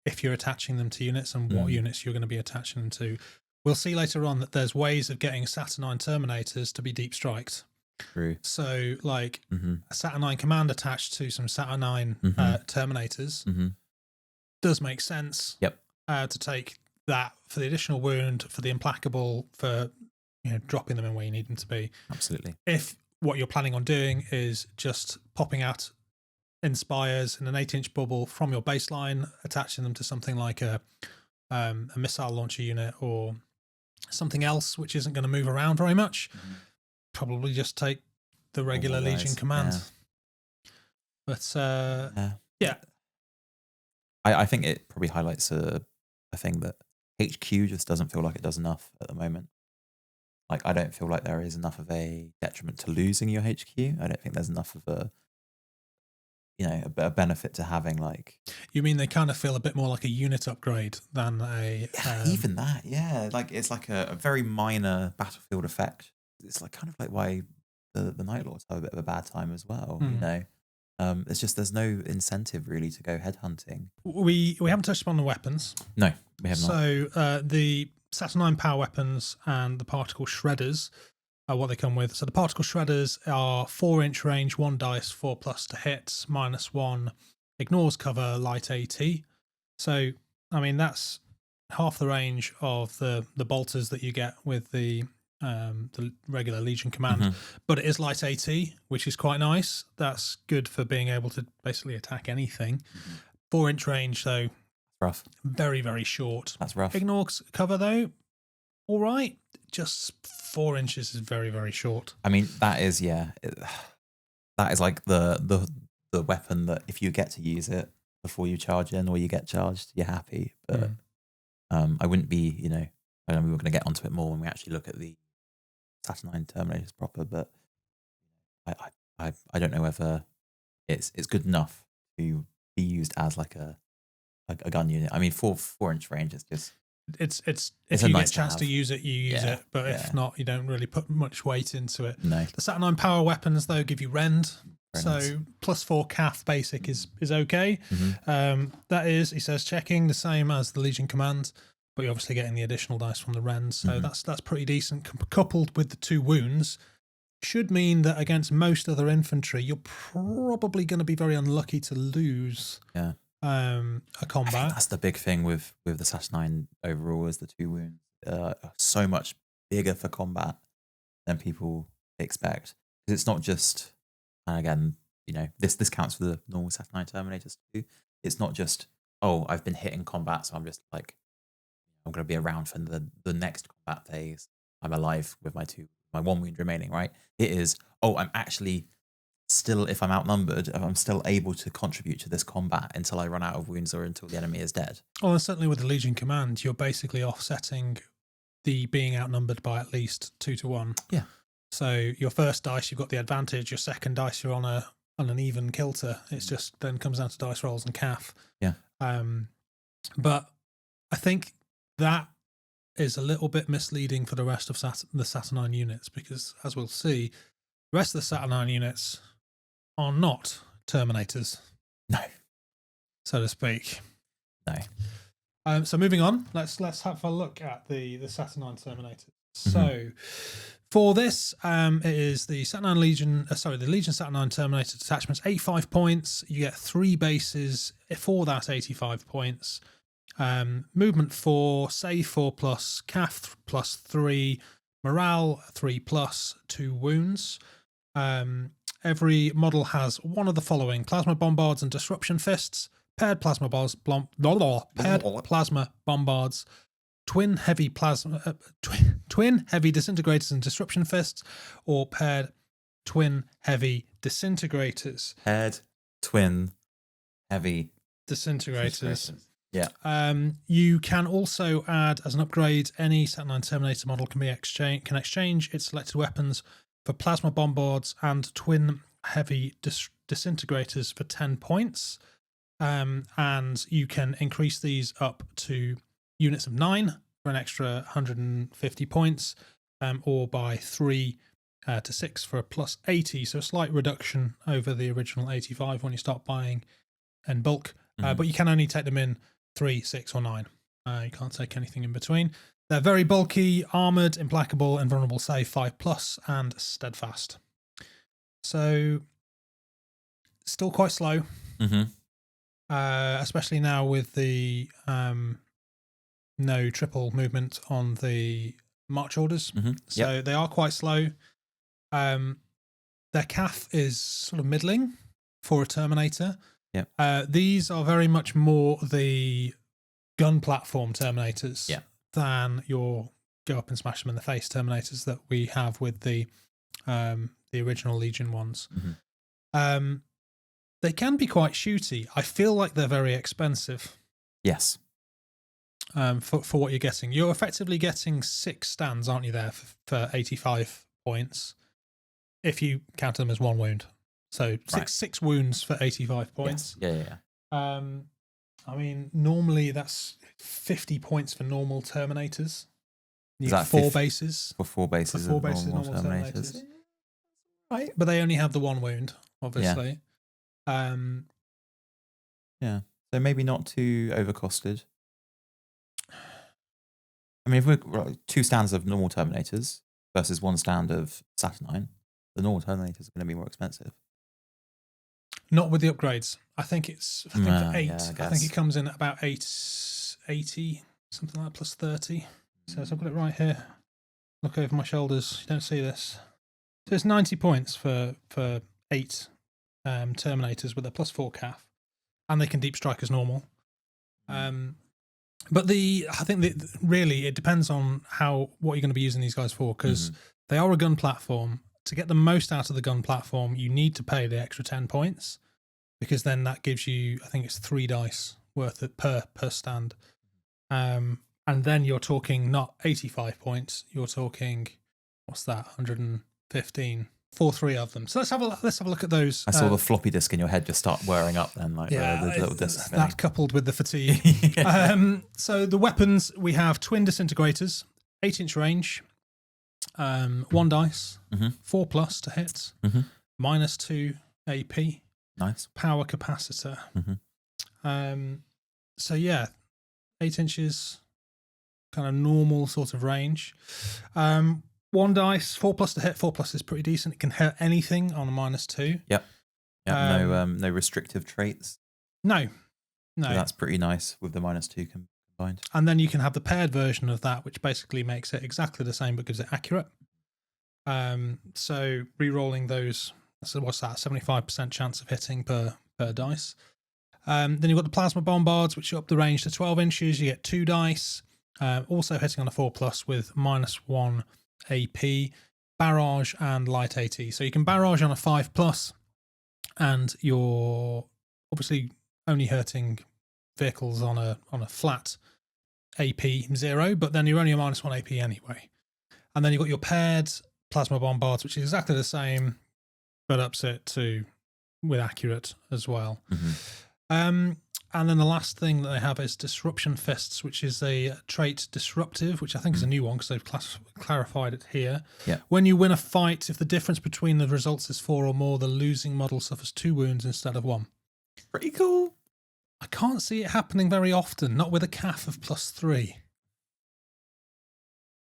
if you're attaching them to units and what units you're going to be attaching them to. We'll see later on that there's ways of getting Saturnine Terminators to be deep striked. True. So, like a Saturnine command attached to some Saturnine Terminators does make sense. Yep. To take that for the additional wound, for the implacable, for dropping them in where you need them to be. Absolutely. If what you're planning on doing is just popping out Inspires in an 8-inch bubble from your baseline, attaching them to something like a missile launcher unit or something else which isn't going to move around very much, probably just take the regular Legion command. Yeah. But yeah. I think it probably highlights a thing that HQ just doesn't feel like it does enough at the moment. Like, I don't feel like there is enough of a detriment to losing your HQ. I don't think there's enough of a benefit to having, like... You mean they kind of feel a bit more like a unit upgrade than a... even that, yeah. Like, it's like a very minor battlefield effect. It's like kind of like why the Night Lords have a bit of a bad time as well, It's just there's no incentive really to go headhunting. We haven't touched upon the weapons. No, we have not. So the Saturnine power weapons and the particle shredders are what they come with. So the particle shredders are 4-inch range, 1 dice, 4+ to hits, -1, ignores cover, light AT. So I mean that's half the range of the bolters that you get with the regular Legion command, but it is light AT, which is quite nice. That's good for being able to basically attack anything. 4-inch range, though, rough. Very, very short. That's rough. Ignores cover, though, all right. Just 4 inches is very, very short. I mean, that is that is like the weapon that if you get to use it before you charge in or you get charged, you're happy. But I wouldn't be, I know we were going to get onto it more when we actually look at the Saturnine Terminators proper, but I don't know whether it's good enough to be used as like a gun unit. I mean, 4-inch range is just it's if you get a chance to use it, you use it, but if not, you don't really put much weight into it. No. The Saturnine power weapons though give you rend, Very so nice. +4 CAF basic is okay. That is, he says, checking the same as the Legion command, but you're obviously getting the additional dice from the rend, so that's pretty decent. Coupled with the 2 wounds, should mean that against most other infantry, you're probably going to be very unlucky to lose. Yeah. A combat. I think that's the big thing with the Saturnine overall is the 2 wounds are so much bigger for combat than people expect. Because it's not just, and again, this counts for the normal Saturnine Terminators too. It's not just, oh, I've been hit in combat, so I'm just like, I'm going to be around for the next combat phase. I'm alive with my 1 wound remaining, right? It is, oh, I'm actually still, if I'm outnumbered, I'm still able to contribute to this combat until I run out of wounds or until the enemy is dead. Well, and certainly with the Legion command, you're basically offsetting the being outnumbered by at least 2 to 1. Yeah. So your first dice, you've got the advantage. Your second dice, you're on an even kilter. It's just then comes down to dice rolls and CAF. Yeah. But I think that is a little bit misleading for the rest of the Saturnine units, because as we'll see, the rest of the Saturnine units are not Terminators. No. So to speak. No. So moving on, let's have a look at the Saturnine Terminators. So for this, it is the the Legion Saturnine Terminator detachments, 85 points. You get 3 bases for that 85 points. Movement 4, save 4+, CAF +3, morale 3+, 2 wounds. Every model has one of the following: plasma bombards and disruption fists, paired plasma bombards, twin heavy plasma, twin heavy disintegrators and disruption fists, or paired twin heavy disintegrators. Paired twin heavy Disintegrators. Yeah. You can also add as an upgrade any Saturnine Terminator model can exchange its selected weapons for plasma bombards and twin heavy disintegrators for 10 points. And you can increase these up to units of 9 for an extra 150 points, or by 3 to 6 for a plus 80. So a slight reduction over the original 85 when you start buying in bulk. But you can only take them in 3, 6, or 9. You can't take anything in between. They're very bulky, armoured, implacable, invulnerable save 5+, and steadfast. So still quite slow. Especially now with the no triple movement on the march orders. So they are quite slow. Their CAF is sort of middling for a Terminator. These are very much more the gun platform Terminators than your go up and smash them in the face Terminators that we have with the original Legion ones. They can be quite shooty. I feel like they're very expensive. Yes. For what you're getting. You're effectively getting 6 stands, aren't you, there for 85 points, if you count them as 1 wound. So six wounds for 85 points. Yes. Yeah. I mean, normally that's 50 points for normal Terminators. You get 4 bases. For 4 bases of normal Terminators. Right. But they only have the 1 wound, obviously. Yeah. So maybe not too overcosted. I mean, if we're 2 stands of normal Terminators versus 1 stand of Saturnine, the normal Terminators are going to be more expensive. Not with the upgrades. I think for 8. Yeah, I think it comes in at about 880, something like that, plus 30. So I've got it right here. Look over my shoulders. You don't see this. So it's 90 points for 8 Terminators with a plus 4 CAF, and they can deep strike as normal. But I think that really it depends on what you're going to be using these guys for, because they are a gun platform. To get the most out of the gun platform, you need to pay the extra 10 points, because then that gives you, I think it's 3 dice worth per stand. And then you're talking not 85 points, you're talking, what's that, 115 for 3 of them. So let's have a look at those. I saw the floppy disk in your head just start wearing up then, like the little disc. That coupled with the fatigue. So the weapons, we have twin disintegrators, 8-inch range, 1 dice, 4+ to hit, -2 AP. Nice. Power capacitor. So yeah, 8 inches, kind of normal sort of range. 1 dice, 4+ to hit. 4+ is pretty decent. It can hit anything on a -2. Yep. No restrictive traits. No. So that's pretty nice with the -2 combined. And then you can have the paired version of that, which basically makes it exactly the same but gives it accurate. So re-rolling those. So what's that? 75% chance of hitting per dice. Then you've got the plasma bombards, which up the range to 12 inches. You get 2 dice. Also hitting on a 4+ with -1 AP, barrage, and light AT. So you can barrage on a 5+, and you're obviously only hurting vehicles on a flat AP 0, but then you're only a -1 AP anyway. And then you've got your paired plasma bombards, which is exactly the same, but ups it to with accurate as well. And then the last thing that they have is Disruption Fists, which is a trait disruptive, which I think is a new one because they've clarified it here. Yeah. When you win a fight, if the difference between the results is 4 or more, the losing model suffers 2 wounds instead of 1. Pretty cool. I can't see it happening very often, not with a CAF of +3.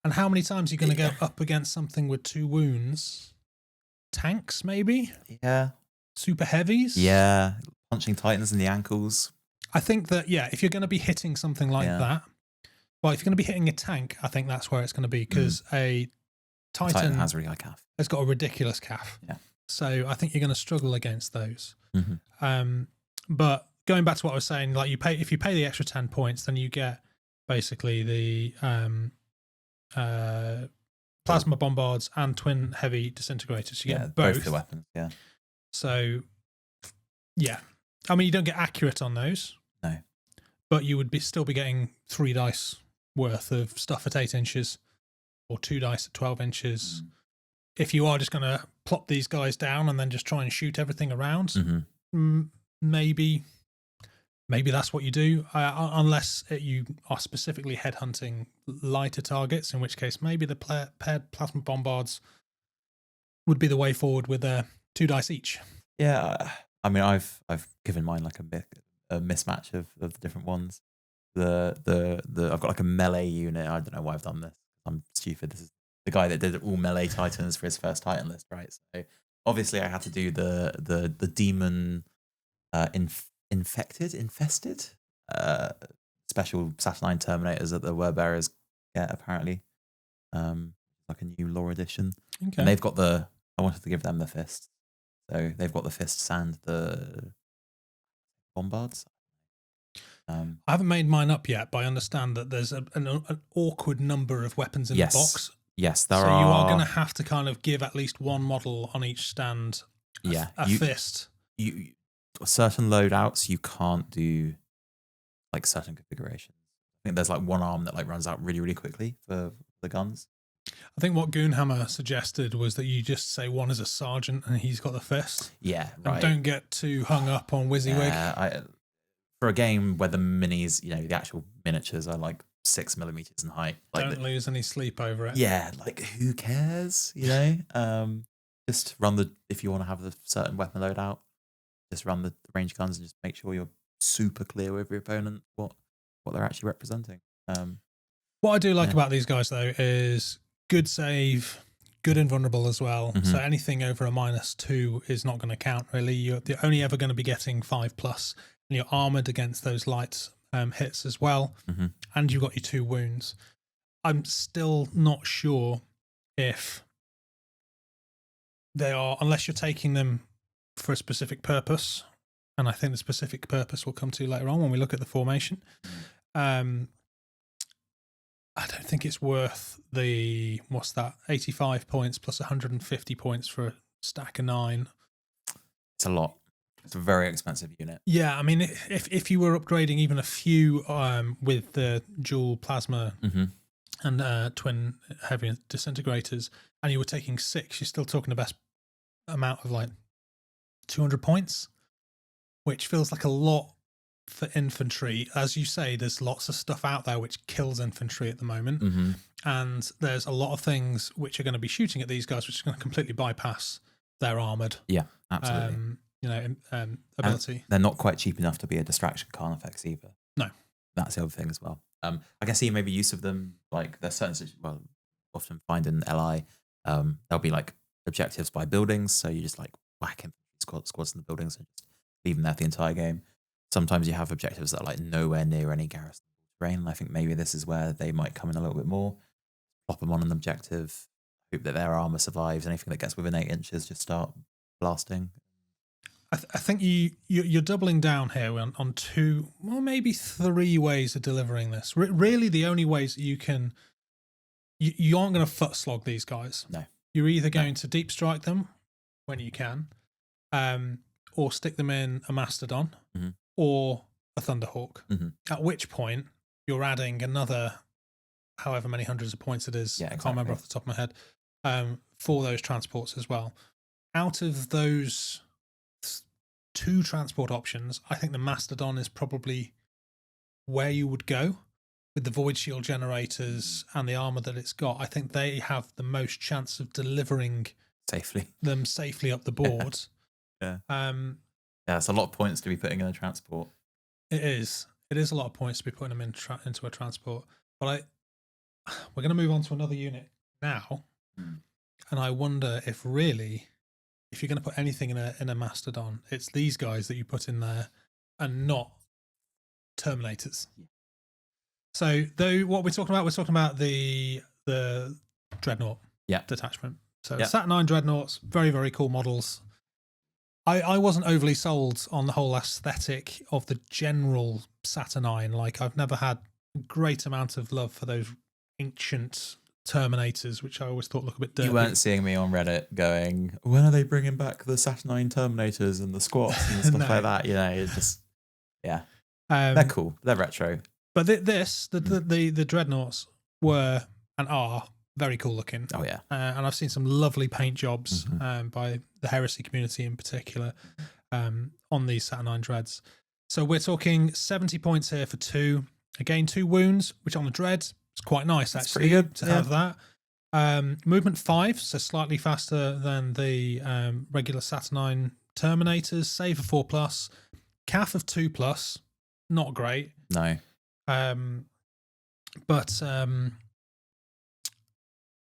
And how many times are you going to go up against something with 2 wounds? Tanks, maybe? Yeah. Super heavies? Yeah. Punching Titans in the ankles. I think that, if you're going to be hitting something like that, well, if you're going to be hitting a tank, I think that's where it's going to be, because a Titan has really high CAF. Has got a ridiculous CAF. Yeah. So I think you're going to struggle against those. But going back to what I was saying, like if you pay the extra 10 points, then you get basically the plasma bombards and twin heavy disintegrators. You get both the weapons. Yeah. So, yeah, I mean, you don't get accurate on those. No. But you would still be getting 3 dice worth of stuff at 8 inches, or 2 dice at 12 inches. If you are just going to plop these guys down and then just try and shoot everything around, maybe that's what you do, unless you are specifically headhunting lighter targets, in which case maybe the paired plasma bombards would be the way forward with 2 dice each. Yeah, I mean, I've given mine like a mismatch of the different ones. I've got like a melee unit. I don't know why I've done this. I'm stupid. This is the guy that did all melee titans for his first titan list, right? So obviously I had to do the demon infested special Saturnine Terminators that the word bearers get apparently, like a new lore edition. Okay. And they've got I wanted to give them the fists, so they've got the fists and the bombards. I haven't made mine up yet, but I understand that there's an awkward number of weapons in the box. Yes, so you are going to have to kind of give at least one model on each stand a fist. Certain loadouts you can't do like certain configurations. I think there's like one arm that like runs out really, really quickly for the guns. I think what Goonhammer suggested was that you just say one is a sergeant and he's got the fist. Yeah, right. And don't get too hung up on WYSIWYG. For a game where the minis, the actual miniatures are like 6 millimeters in height. Like don't lose any sleep over it. Yeah, like who cares? Just run if you want to have the certain weapon loadout, just run the range guns and just make sure you're super clear with your opponent what they're actually representing. What I do like about these guys though is good save, good invulnerable as well. So anything over a -2 is not going to count really. You're only ever going to be getting 5+, and you're armored against those light hits as well. And you've got your 2 wounds. I'm still not sure if they are, unless you're taking them for a specific purpose, and I think the specific purpose we'll come to later on when we look at the formation. I don't think it's worth the 85 points plus 150 points for a stack of 9. It's a lot. It's a very expensive unit. Yeah, I mean, if you were upgrading even a few with the dual plasma and twin heavy disintegrators, and you were taking 6, you're still talking the best amount of like 200 points, which feels like a lot for infantry. As you say, there's lots of stuff out there which kills infantry at the moment, and there's a lot of things which are going to be shooting at these guys, which is going to completely bypass their armored. Yeah, absolutely. Ability. And they're not quite cheap enough to be a distraction card effects either. No, that's the other thing as well. I can see maybe use of them, like there's certain, often find in LI, there'll be like objectives by buildings, so you just like whack squads in the buildings and just leave them there for the entire game. Sometimes you have objectives that are like nowhere near any garrison terrain, and I think maybe this is where they might come in a little bit more. Plop them on an objective, hope that their armor survives. Anything that gets within 8 inches, just start blasting. I think you're doubling down here on 2, well, maybe 3 ways of delivering this. Really, the only ways that you aren't going to foot slog these guys. No, you're either going to deep strike them when you can, or stick them in a Mastodon or a Thunderhawk. At which point you're adding another, however many hundreds of points it is. I can't remember off the top of my head. For those transports as well. Out of those 2 transport options, I think the Mastodon is probably where you would go with the void shield generators and the armor that it's got. I think they have the most chance of delivering them safely up the board. Yeah. It's a lot of points to be putting in a transport. It is a lot of points to be putting them into a transport. But we're going to move on to another unit now, and I wonder if you're going to put anything in a Mastodon, it's these guys that you put in there, and not Terminators. So, what we're talking about the Dreadnought detachment. So Saturnine Dreadnoughts, very, very cool models. I wasn't overly sold on the whole aesthetic of the general Saturnine. Like, I've never had a great amount of love for those ancient Terminators, which I always thought looked a bit dirty. You weren't seeing me on Reddit going, when are they bringing back the Saturnine Terminators and the squats and stuff like that? You know, it's just, yeah. They're cool. They're retro. But the Dreadnoughts were and are very cool looking. Oh, yeah. And I've seen some lovely paint jobs by the Heresy community in particular on these Saturnine Dreads. So we're talking 70 points here for 2. Again, 2 wounds, which on the Dread is quite nice, That's actually, pretty good to have that. Movement 5, so slightly faster than the regular Saturnine Terminators. Save of 4+. CAF of 2+. Not great. No. But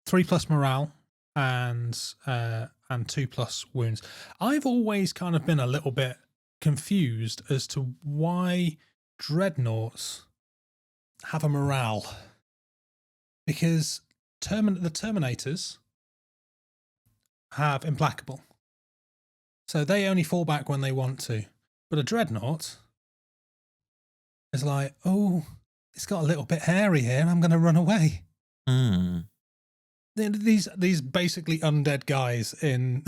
3+ morale and 2+ wounds. I've always kind of been a little bit confused as to why Dreadnoughts have a morale, because the Terminators have implacable, so they only fall back when they want to. But a Dreadnought is like, oh, it's got a little bit hairy here, I'm going to run away. These basically undead guys in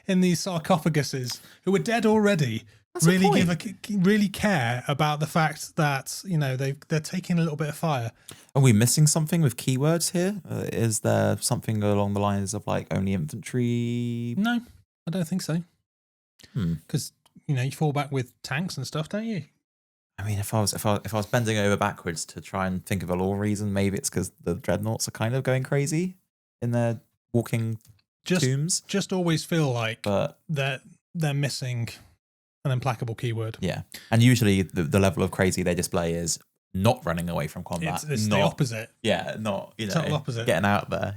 these sarcophaguses who are dead already really care about the fact that, you know, they're taking a little bit of fire. Are we missing something with keywords here? Is there something along the lines of like only infantry? No, I don't think so. Because you know, you fall back with tanks and stuff, don't you? I mean, if I was bending over backwards to try and think of a lore reason, maybe it's because the Dreadnoughts are kind of going crazy in their walking tombs. Just always feel like they're missing an implacable keyword. Yeah, and usually the level of crazy they display is not running away from combat. It's the opposite. Yeah, not total opposite. Getting out there.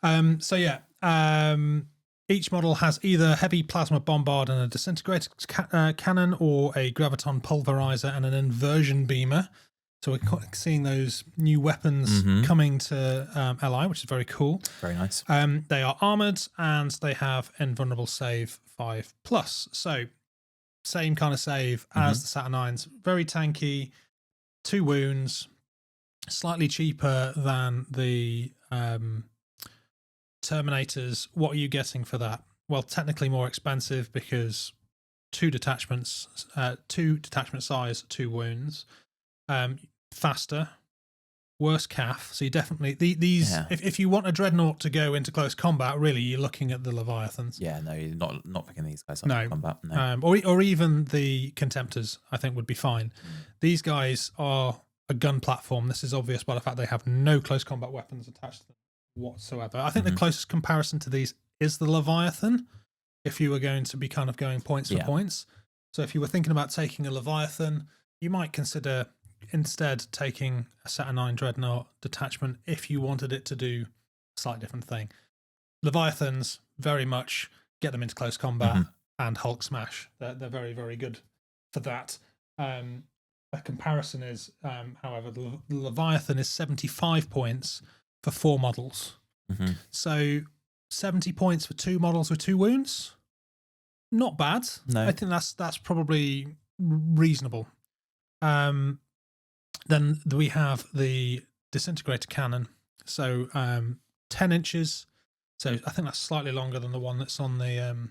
Yeah. So yeah. Each model has either heavy plasma bombard and a disintegrator cannon, or a graviton pulverizer and an inversion beamer. So we're seeing those new weapons coming to LI, which is very cool. Very nice. They are armored and they have invulnerable save 5+. So same kind of save as the Saturnines. Very tanky, 2 wounds, slightly cheaper than the Terminators. What are you getting for that? Well, technically more expensive because 2 detachments, 2 detachment size, 2 wounds, faster, worse CAF. So you definitely these. Yeah. If you want a Dreadnought to go into close combat, really you're looking at the Leviathans. Yeah, no, you're not picking these guys up for combat. No. Or even the Contemptors, I think would be fine. These guys are a gun platform. This is obvious by the fact they have no close combat weapons attached to them whatsoever. I think the closest comparison to these is the Leviathan, if you were going to be kind of going points for points. So if you were thinking about taking a Leviathan, you might consider instead taking a Saturnine Dreadnought detachment if you wanted it to do a slightly different thing. Leviathans, very much get them into close combat and Hulk smash. They're very, very good for that. A comparison is, however, the Leviathan is 75 points for 4 models. So 70 points for 2 models with 2 wounds. Not bad. No. I think that's probably reasonable. Then we have the disintegrator cannon. So 10 inches. So I think that's slightly longer than the one that's on the...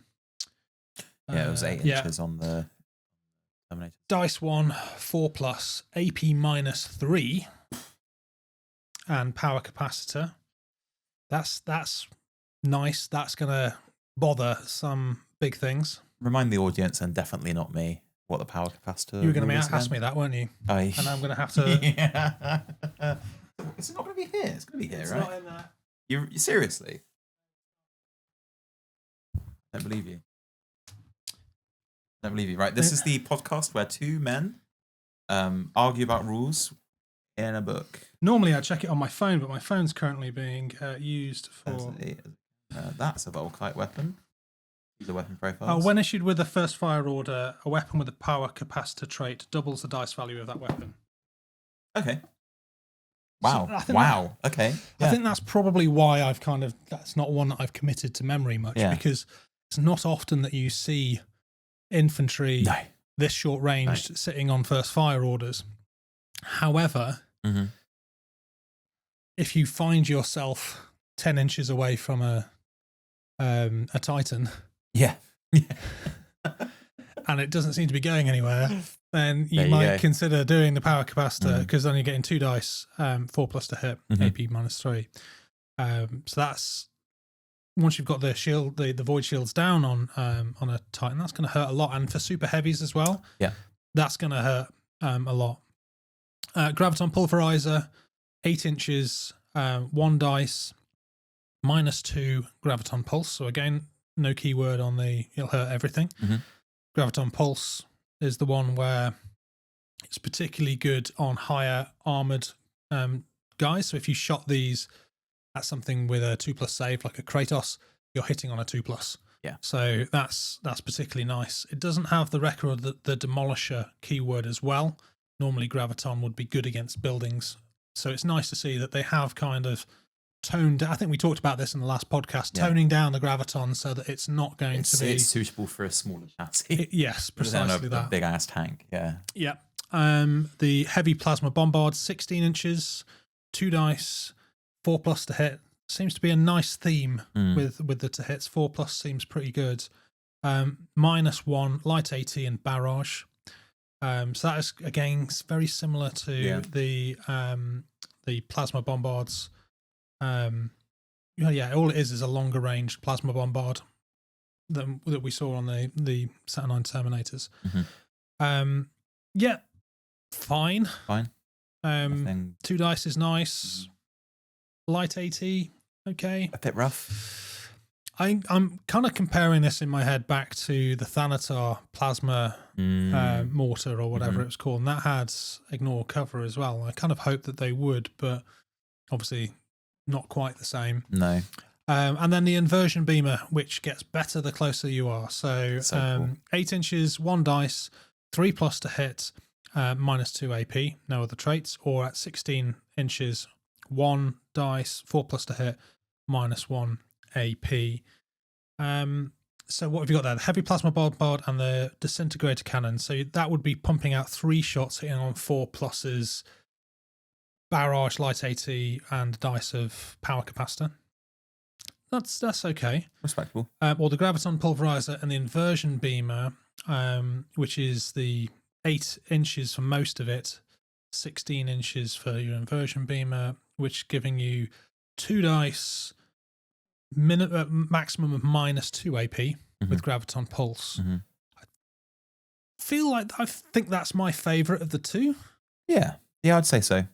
it was 8 inches on the Terminator. Dice 1, 4+, AP -3. And power capacitor. That's nice. That's going to bother some big things. Remind the audience, and definitely not me, what the power capacitor. You were going to ask me that, weren't you? And I'm going to have to. Yeah. It's not going to be here. It's going to be here, right? It's not in that. You seriously? I don't believe you. Right. This is the podcast where 2 men argue about rules in a book. Normally I check it on my phone, but my phone's currently being used for... That's a Volkite weapon. The weapon profiles. When issued with a first fire order, a weapon with a power capacitor trait doubles the dice value of that weapon. Okay. Wow. So okay. Yeah. I think that's probably why that's not one that I've committed to memory much, because it's not often that you see infantry this short ranged sitting on first fire orders. However, if you find yourself 10 inches away from a Titan, yeah, and it doesn't seem to be going anywhere, then you There you might go. consider doing the power capacitor, because then you're getting 2 dice, 4+ to hit, AP -3. So that's, once you've got the shield, the void shields down on a Titan, that's going to hurt a lot. And for super heavies as well, that's going to hurt a lot. Graviton Pulverizer, 8 inches, 1 dice, -2 Graviton Pulse. So again, no keyword on it'll hurt everything. Graviton Pulse is the one where it's particularly good on higher armored guys. So if you shot these at something with a 2+ save, like a Kratos, you're hitting on a 2+. Yeah. So that's particularly nice. It doesn't have the record of the Demolisher keyword as well. Normally Graviton would be good against buildings. So it's nice to see that they have kind of toned. I think we talked about this in the last podcast, toning down the Graviton so that it's not going to be... It's suitable for a smaller chassis. Yes, precisely a that. big ass tank, yeah. Yeah. The heavy plasma bombard, 16 inches, 2 dice, 4+ to hit. Seems to be a nice theme with the to hits. 4+ seems pretty good. -1 light AT and barrage. So that is again very similar to the plasma bombards. All it is a longer range plasma bombard that we saw on the Saturnine Terminators. Fine. Nothing... 2 dice is nice. Light AT, okay. A bit rough. I'm kind of comparing this in my head back to the Thanatar plasma mortar or whatever it was called, and that had ignore cover as well. I kind of hoped that they would, but obviously not quite the same. No. And then the inversion beamer, which gets better the closer you are. So cool. 8 inches, 1 dice, 3+ to hit, -2 AP, no other traits, or at 16 inches, 1 dice, 4+ to hit, -1 AP. So what have you got there? The heavy plasma bombard and the disintegrator cannon. So that would be pumping out 3 shots, hitting on 4+, barrage, light AT, and dice of power capacitor. That's okay. Respectable. Or the Graviton Pulverizer and the Inversion Beamer, which is the 8 inches for most of it, 16 inches for your Inversion Beamer, which giving you 2 dice, maximum of -2 AP with Graviton Pulse. I think that's my favourite of the two. Yeah, I'd say so.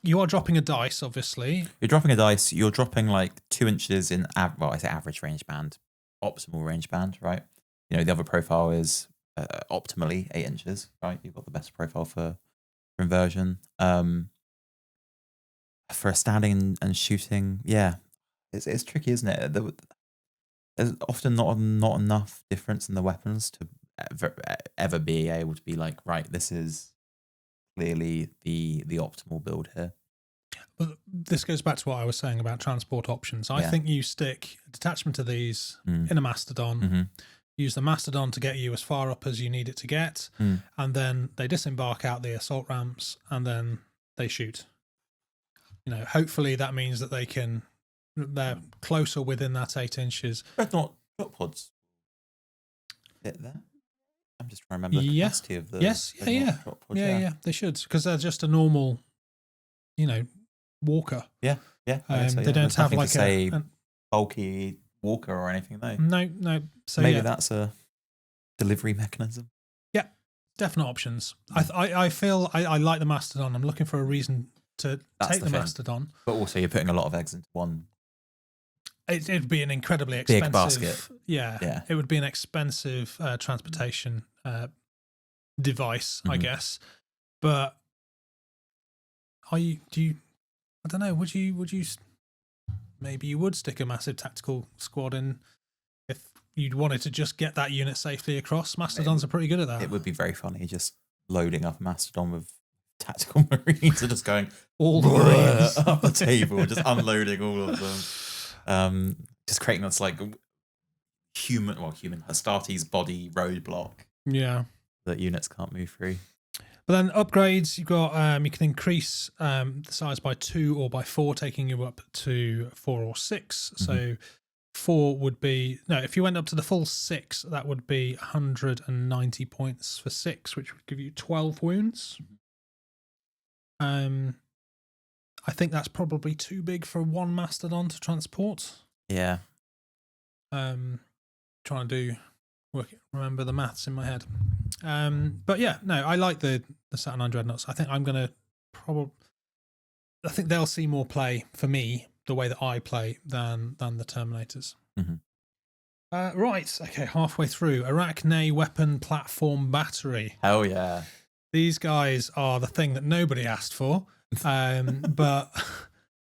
You are dropping a dice, obviously. You're dropping a dice. You're dropping like 2 inches in, I say average range band, optimal range band, right? You know, the other profile is optimally 8 inches, right? You've got the best profile for inversion. For standing and shooting, it's tricky, isn't it? There's often not enough difference in the weapons to ever be able to be like, right, this is clearly the optimal build here. But this goes back to what I was saying about transport options. I think you stick a detachment of these in a Mastodon, use the Mastodon to get you as far up as you need it to get, and then they disembark out the assault ramps, and then they shoot. You know, hopefully that means that they're closer within that 8 inches. Dreadnought drop pods. Hit there. I'm just trying to remember the capacity of the drop pod. Yeah, they should, because they're just a normal, walker. Yeah. They don't have like a bulky walker or anything, though. No. So maybe that's a delivery mechanism. Yeah, definite options. I feel I like the Mastodon. I'm looking for a reason to take the Mastodon. But also you're putting a lot of eggs into one. It'd be an incredibly expensive big basket. Yeah. It would be an expensive transportation device, I guess. But I don't know, would you maybe you would stick a massive tactical squad in if you'd wanted to just get that unit safely across? Mastodons are pretty good at that. It would be very funny just loading up a Mastodon with tactical marines and just going all the marines up the table, just unloading all of them. Just creating this like human Astartes body roadblock. Yeah. That units can't move through. But then upgrades, you've got you can increase the size by 2 or by 4, taking you up to 4 or 6. So 4 would be if you went up to the full 6, that would be 190 points for 6, which would give you 12 wounds. I think that's probably too big for one Mastodon to transport. Yeah. Trying to remember the maths in my head. But yeah, no, I like the Saturnine Dreadnoughts. I think I'm gonna I think they'll see more play for me, the way that I play, than the Terminators. Right, okay, halfway through. Araknae Weapon Platform Battery. Hell yeah. These guys are the thing that nobody asked for, but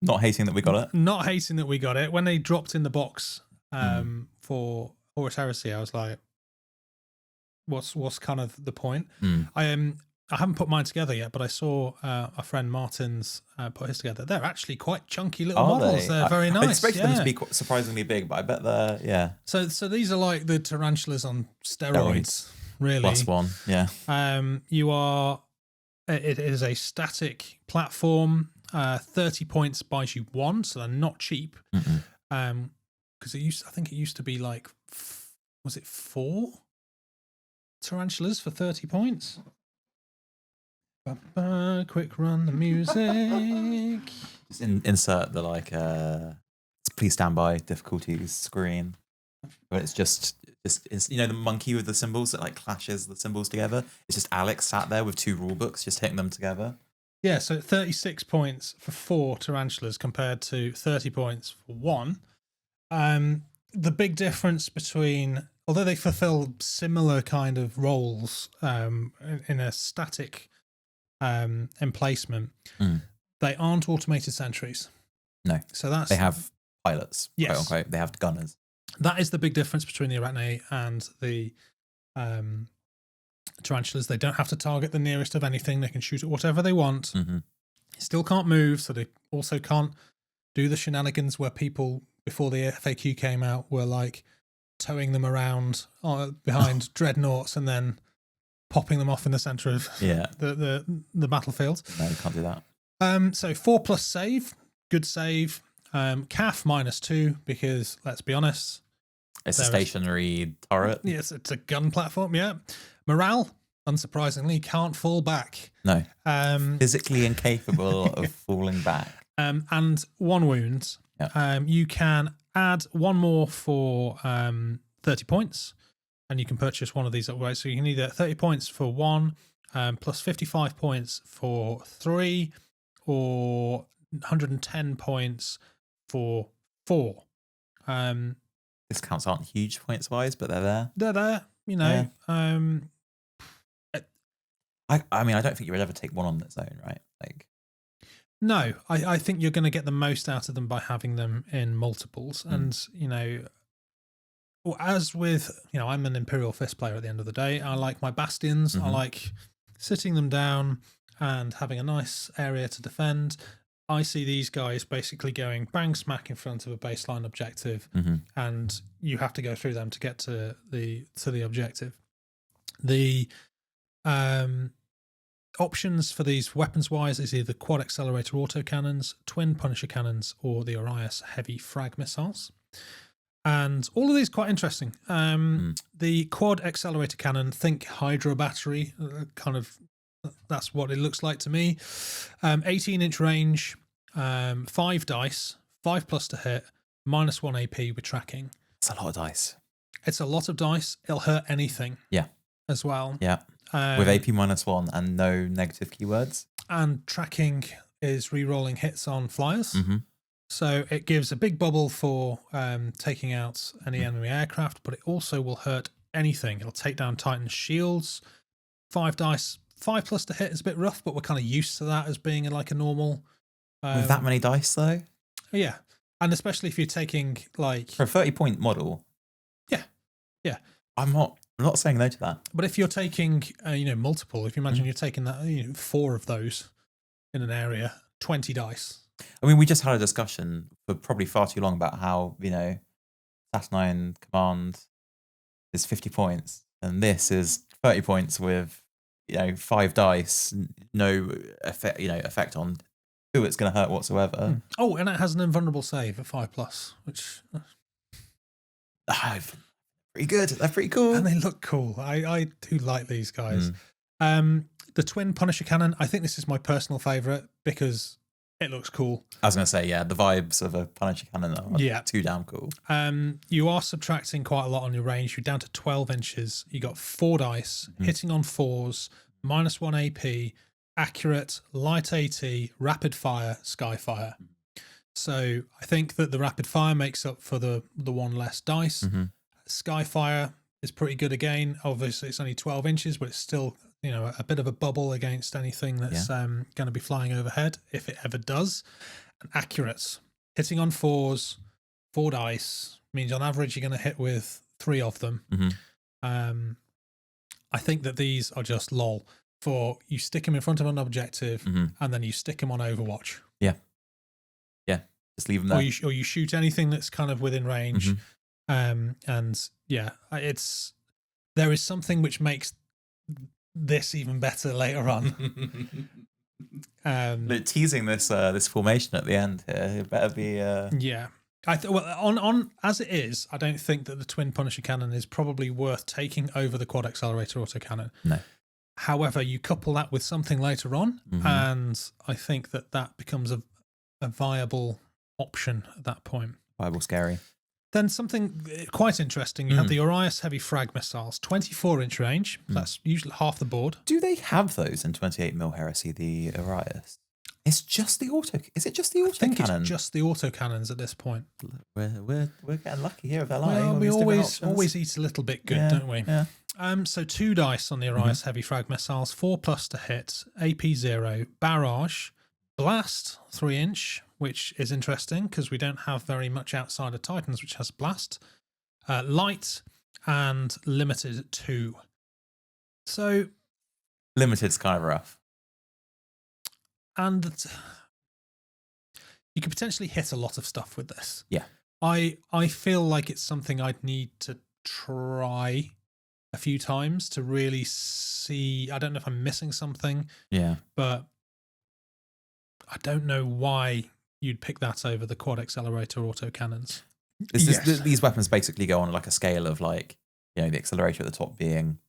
not hating that we got it. Not hating that we got it. When they dropped in the box for Horus Heresy, I was like, what's kind of the point? I haven't put mine together yet, but I saw our friend Martin's put his together. They're actually quite chunky little models. They're very nice. I expected them to be surprisingly big, but I bet they're So these are like the tarantulas on steroids. Really. +1, yeah. You are. It is a static platform. 30 points buys you 1, so they're not cheap. Because I think it used to be like, was it 4 tarantulas for 30 points? Quick run the music. Just insert the please stand by difficulties screen. But it's just the monkey with the symbols that like clashes the symbols together. It's just Alex sat there with 2 rule books, just hitting them together. Yeah, so 36 points for 4 tarantulas compared to 30 points for 1. The big difference between, although they fulfill similar kind of roles in a static emplacement, they aren't automated sentries. No, so they have pilots, quote unquote. They have gunners. That is the big difference between the Araknae and the tarantulas. They don't have to target the nearest of anything. They can shoot at whatever they want. Still can't move, so they also can't do the shenanigans where people, before the FAQ came out, were like towing them around behind dreadnoughts and then popping them off in the center of the battlefield. No, you can't do that. So 4+ save, good save. CAF -2 because, let's be honest, it's a stationary turret. Yes, it's a gun platform. Yeah, morale, unsurprisingly, can't fall back. No, physically incapable of falling back. And 1 wound. You can add 1 more for 30 points, and you can purchase one of these upgrades. So you can either 30 points for 1, plus 55 points for 3, or 110 points for 4. Discounts aren't huge points wise, but they're there. They're there, you know. Yeah. I mean, I don't think you would ever take one on its own, right? Like, no, I think you're going to get the most out of them by having them in multiples. And, you know, as with, you know, I'm an Imperial Fist player at the end of the day. I like my Bastions. I like sitting them down and having a nice area to defend. I see these guys basically going bang smack in front of a baseline objective, and you have to go through them to get to the objective. The options for these weapons-wise is either quad accelerator autocannons, twin Punisher cannons, or the Orius heavy frag missiles. And all of these quite interesting. The quad accelerator cannon, think Hydra battery, kind of. That's what it looks like to me. 18-inch range, 5 dice, 5+ to hit, -1 AP with tracking. It's a lot of dice. It's a lot of dice. It'll hurt anything. Yeah. As well. Yeah. With AP -1 and no negative keywords. And tracking is re-rolling hits on flyers. So it gives a big bubble for taking out any enemy aircraft, but it also will hurt anything. It'll take down Titan's shields. 5 dice. 5+ to hit is a bit rough, but we're kind of used to that as being like a normal. With that many dice, though? Yeah. And especially if you're taking like. For a 30-point model. Yeah. Yeah. I'm not saying no to that. But if you're taking, multiple, if you imagine you're taking that, 4 of those in an area, 20 dice. I mean, we just had a discussion for probably far too long about how, Saturnine Command is 50 points, and this is 30 points with. 5 dice, no effect on who it's going to hurt whatsoever. Oh, and it has an invulnerable save at 5+, which pretty good. They're pretty cool, and they look cool. I do like these guys. The twin Punisher cannon. I think this is my personal favorite because it looks cool. I was going to say, the vibes of a Punisher cannon are too damn cool. You are subtracting quite a lot on your range. You're down to 12 inches. You got 4 dice, hitting on 4s, -1 AP, accurate, light AT, rapid fire, skyfire. So I think that the rapid fire makes up for the 1 less dice. Skyfire is pretty good again. Obviously, it's only 12 inches, but it's still, a bit of a bubble against anything that's going to be flying overhead, if it ever does. And accurate, hitting on 4s, 4 dice, means on average you're going to hit with 3 of them. I think that these are just lol. For you stick them in front of an objective and then you stick them on Overwatch. Yeah. Just leave them there. Or you shoot anything that's kind of within range. There is something which makes this even better later on. They're teasing this formation at the end here. It better be. On as it is, I don't think that the twin Punisher cannon is probably worth taking over the quad accelerator autocannon. No. However, you couple that with something later on, and I think that becomes a viable option at that point. Viable, scary. Then something quite interesting, you have the Horus Heavy Frag Missiles, 24-inch range. That's usually half the board. Do they have those in 28mm Heresy, the Horus? It's just the auto. Is it just the auto cannon? I think it's just the auto cannons at this point. We're getting lucky here with that line. Well, we always eat a little bit good, don't we? Yeah. So 2 dice on the Horus Heavy Frag Missiles, 4+ to hit, AP 0, barrage, blast 3-inch, which is interesting because we don't have very much outside of Titans, which has blast, light, and limited 2. So limited's kind of rough. And you could potentially hit a lot of stuff with this. Yeah. I feel like it's something I'd need to try a few times to really see. I don't know if I'm missing something. Yeah. But I don't know why you'd pick that over the quad accelerator autocannons. These weapons basically go on like a scale of the accelerator at the top being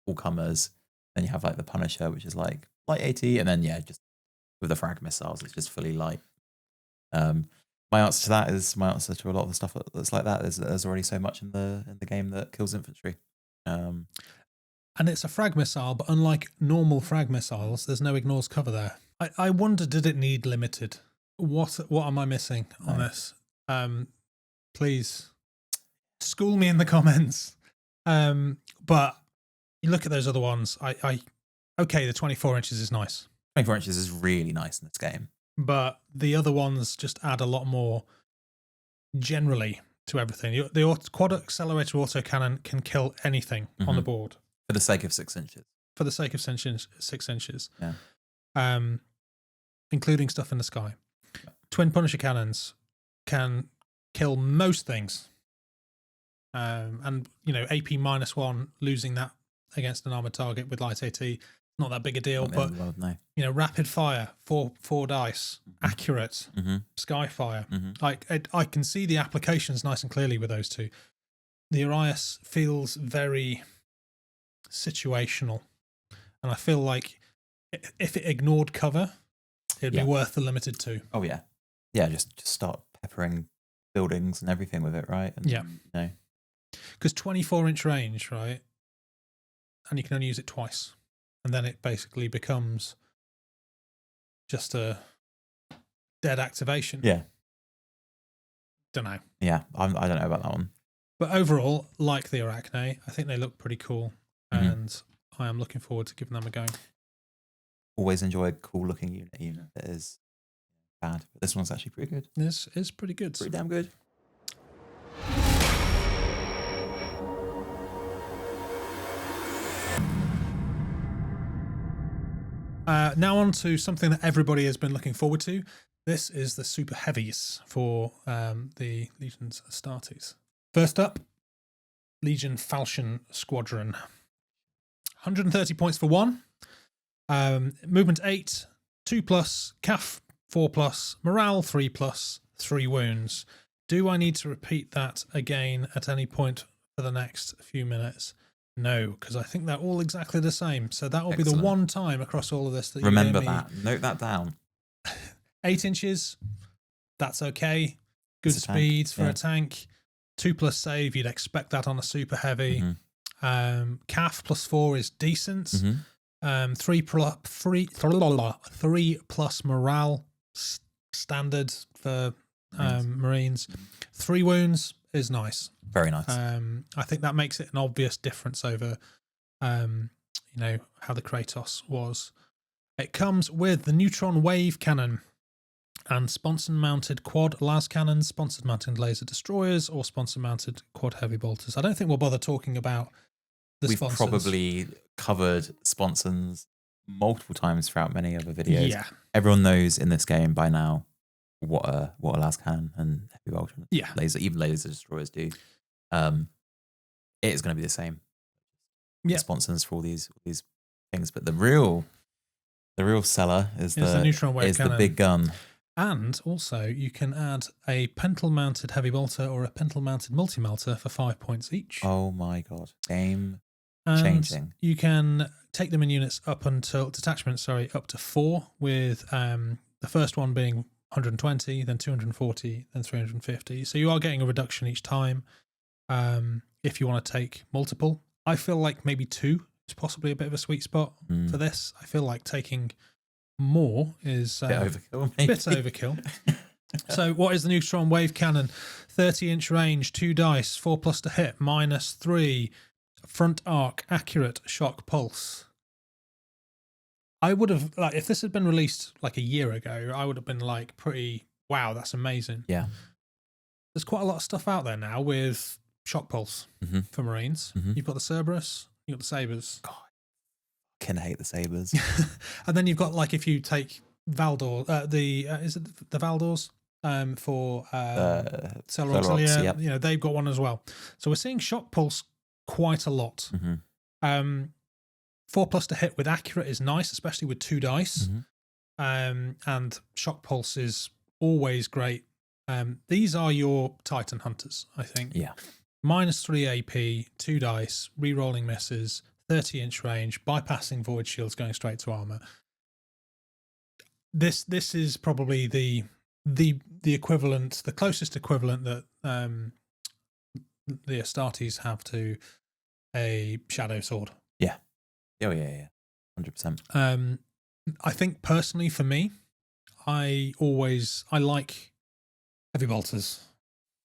all comers. Then you have like the Punisher, which is like light AT, and then just with the frag missiles, it's just fully light. My answer to that is my answer to a lot of the stuff that's like that. There's already so much in the game that kills infantry. And it's a frag missile, but unlike normal frag missiles, there's no ignores cover there. I wonder, did it need limited? What am I missing on this? Please school me in the comments. But you look at those other ones. Okay, the 24 inches is nice. 24 inches is really nice in this game. But the other ones just add a lot more generally to everything. The quad accelerator autocannon can kill anything on the board. For the sake of 6 inches. For the sake of 6 inches. Yeah. Including stuff in the sky. Yeah. Twin Punisher cannons can kill most things. And, AP -1, losing that against an armored target with light AT, not that big a deal. But, rapid fire, four dice, accurate, skyfire. I can see the applications nice and clearly with those two. The Horus feels very situational. And I feel like if it ignored cover, it'd be worth the limited 2. Oh, yeah. Yeah, just start peppering buildings and everything with it, right? And, Because 24-inch range, right? And you can only use it twice. And then it basically becomes just a dead activation. Yeah. Don't know. Yeah, I don't know about that one. But overall, like the Araknae, I think they look pretty cool. And I am looking forward to giving them a go. Always enjoy a cool looking unit, even if it is bad. But this one's actually pretty good. This is pretty good. Pretty damn good. Now on to something that everybody has been looking forward to. This is the Super Heavies for the Legions Astartes. First up, Legion Falchion Squadron. 130 points for 1. Movement 8, 2+, CAF 4+, morale 3+, 3 wounds. Do I need to repeat that again at any point for the next few minutes? No, because I think they're all exactly the same. So that will be the one time across all of this that remember you hear me. that. Note that down. 8 inches, that's okay. Good speed for a tank. 2+ save, you'd expect that on a super heavy. CAF +4 is decent. 3+ morale, standard for Marines. 3 wounds is nice. Very nice. I think that makes it an obvious difference over, how the Kratos was. It comes with the neutron wave cannon and sponsor-mounted quad las cannons, sponsor-mounted laser destroyers, or sponsor-mounted quad heavy bolters. I don't think we'll bother talking about the sponsors. We've probably covered sponsons multiple times throughout many other videos. Yeah. Everyone knows in this game by now what a las cannon and heavy bolter, even laser destroyers do. It is going to be the same. Yeah. Sponsons for all these things, but the real seller is the neutron wave cannon. The big gun. And also, you can add a pental-mounted heavy bolter or a pental-mounted multi-melter for 5 points each. Oh my god. Game changing. And you can take them in units up to 4, with the first one being 120, then 240, then 350. So you are getting a reduction each time if you want to take multiple. I feel like maybe 2 is possibly a bit of a sweet spot for this. I feel like taking more is a bit overkill. So what is the neutron wave cannon? 30-inch range, 2 dice, 4+ to hit, -3, front arc, accurate, shock, pulse. I would have, if this had been released like a year ago, I would have been like pretty, wow, that's amazing. Yeah. There's quite a lot of stuff out there now with shock pulse for Marines. You've got the Cerberus, you've got the Sabres. God, I can hate the Sabres. And then you've got, like, if you take Valdor, is it the Valdors for Celeron Auxilia? Yep. They've got one as well. So we're seeing shock pulse quite a lot. 4+ to hit with accurate is nice, especially with 2 dice. And shock pulse is always great. These are your Titan hunters, I think. Yeah. -3 AP, 2 dice, re-rolling misses, 30-inch range, bypassing void shields, going straight to armor. This is probably the equivalent, the closest equivalent that the Astartes have to a shadow sword. Yeah. Oh yeah. 100%. I think personally for me, I like heavy bolters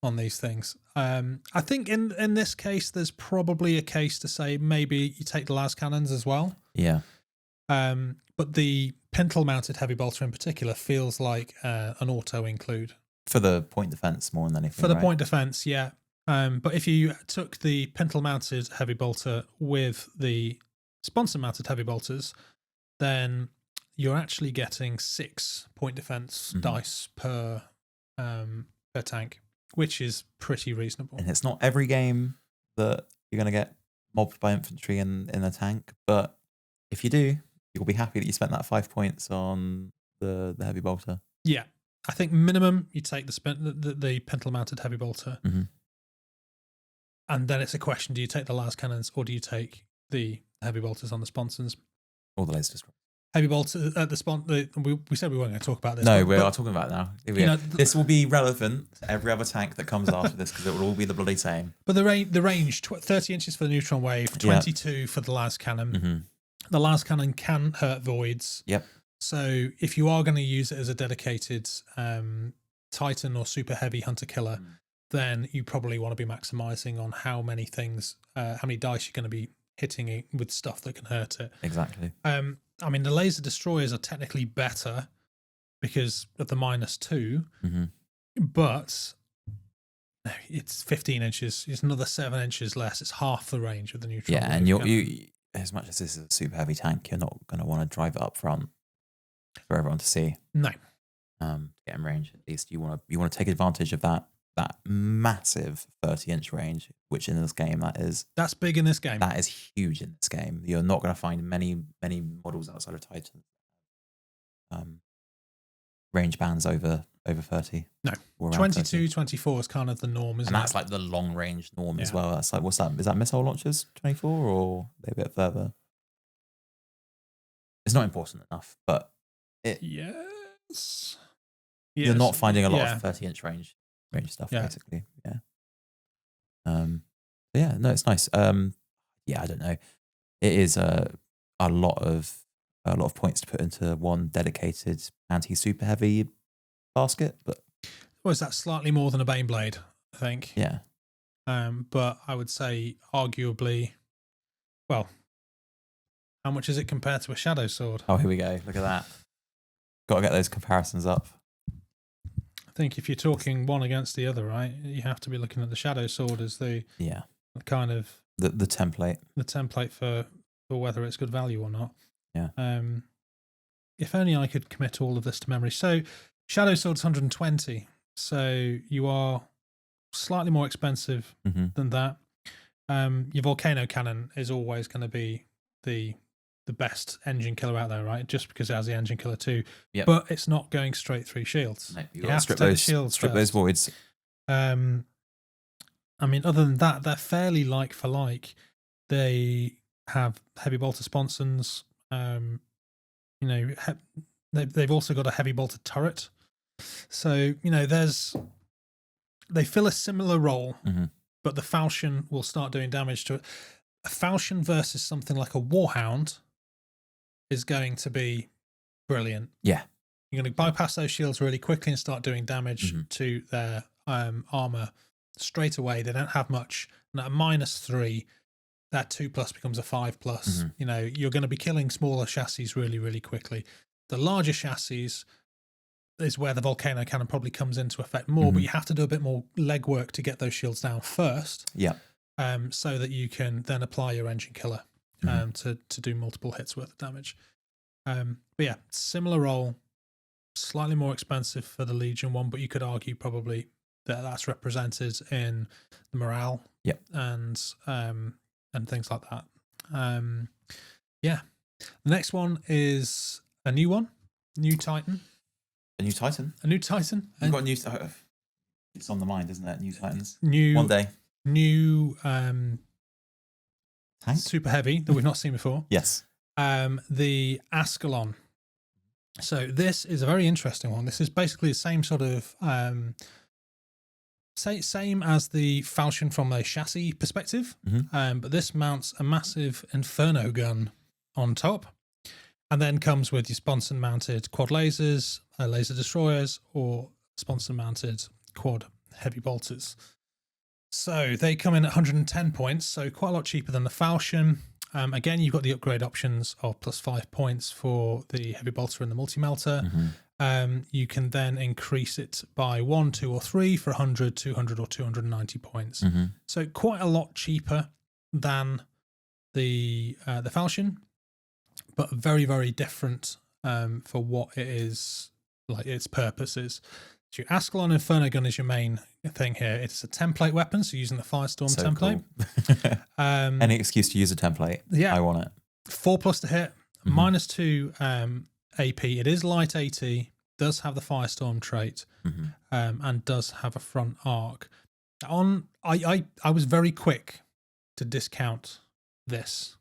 on these things. I think in this case, there's probably a case to say maybe you take the las cannons as well. Yeah. But the pental mounted heavy bolter in particular feels like an auto include for the point defense more than anything. For the point defense, yeah. But if you took the pental mounted heavy bolter with the sponsor mounted heavy bolters, then you're actually getting 6 point defense dice per tank, which is pretty reasonable. And it's not every game that you're going to get mobbed by infantry in a tank, but if you do, you'll be happy that you spent that 5 points on the heavy bolter. Yeah, I think minimum you take the pental mounted heavy bolter, and then it's a question: do you take the las cannons or do you take the heavy bolters on the sponsons? Or the laser destroyer. Heavy bolter at we said we weren't going to talk about this. No, we are talking about it now. This will be relevant to every other tank that comes after this because it will all be the bloody same. But the range 30 inches for the neutron wave, 22 for the las cannon. The las cannon can hurt voids. Yep. So if you are going to use it as a dedicated Titan or super heavy hunter killer, then you probably want to be maximizing on how many things, how many dice you're going to be hitting it with stuff that can hurt it. Exactly. I mean, the laser destroyers are technically better because of the -2, but it's 15 inches. It's another 7 inches less. It's half the range of the neutron. Yeah, and you as much as this is a super heavy tank, you're not going to want to drive it up front for everyone to see. No. To get in range, at least you want to take advantage of that that massive 30-inch range, which in this game that's big in this game. That is huge in this game. You're not going to find many models outside of Titan range bands over 30. No, 22, 24 is kind of the norm, isn't it? And that's like the long range norm as well. That's like, what's that? Is that missile launchers 24 or a bit further? It's not important enough, but yes. You're not finding a lot of 30-inch range stuff, basically. Yeah. Yeah, no, it's nice. Yeah, I don't know. It is a lot of points to put into one dedicated anti-super heavy basket, but is that slightly more than a Baneblade, I think. Yeah. But I would say arguably, well, how much is it compared to a Shadow Sword? Oh, here we go. Look at that. Got to get those comparisons up. I think if you're talking one against the other, right, you have to be looking at the Shadow Sword as the kind of the template. The template for whether it's good value or not. Yeah. If only I could commit all of this to memory. So Shadow Sword's 120. So you are slightly more expensive than that. Your Volcano Cannon is always going to be the best engine killer out there, right? Just because it has the engine killer too. Yep. But it's not going straight through shields. No, you have to strip those voids. I mean, other than that, they're fairly like for like. They have heavy bolter sponsons. You know, they've also got a heavy bolter turret. So, you know, they fill a similar role, but the Falchion will start doing damage to it. A Falchion versus something like a Warhound is going to be brilliant. Yeah. You're going to bypass those shields really quickly and start doing damage to their armor straight away. They don't have much. And at a -3, that 2+ becomes a 5+. You know, you're going to be killing smaller chassis really, really quickly. The larger chassis is where the Volcano Cannon probably comes into effect more, but you have to do a bit more legwork to get those shields down first. Yeah. So that you can then apply your engine killer to do multiple hits worth of damage. But yeah, similar role, slightly more expensive for the Legion one, but you could argue probably that that's represented in the morale and things like that. Yeah. The next one is a new one, new Titan. A new Titan? A new Titan. You've got a new... It's on the mind, isn't it? New Titans. One day. New tank? Super heavy that we've not seen before. Yes. The Ascalon. So this is a very interesting one. This is basically the same sort of same as the Falchion from a chassis perspective, but this mounts a massive Inferno gun on top, and then comes with your sponson-mounted quad lasers, laser destroyers, or sponson-mounted quad heavy bolters. So they come in at 110 points, so quite a lot cheaper than the Falchion. Again, you've got the upgrade options of +5 points for the heavy bolter and the multi-melter. You can then increase it by 1, 2, or 3 for 100, 200, or 290 points. So quite a lot cheaper than the Falchion, but very, very different for what it is, like its purposes. So your Ascalon Inferno gun is your main thing here. It's a template weapon, so using the Firestorm template. Cool. Any excuse to use a template. Yeah. I want it. 4+ to hit, -2 AP. It is light AT, does have the Firestorm trait, and does have a front arc. I was very quick to discount this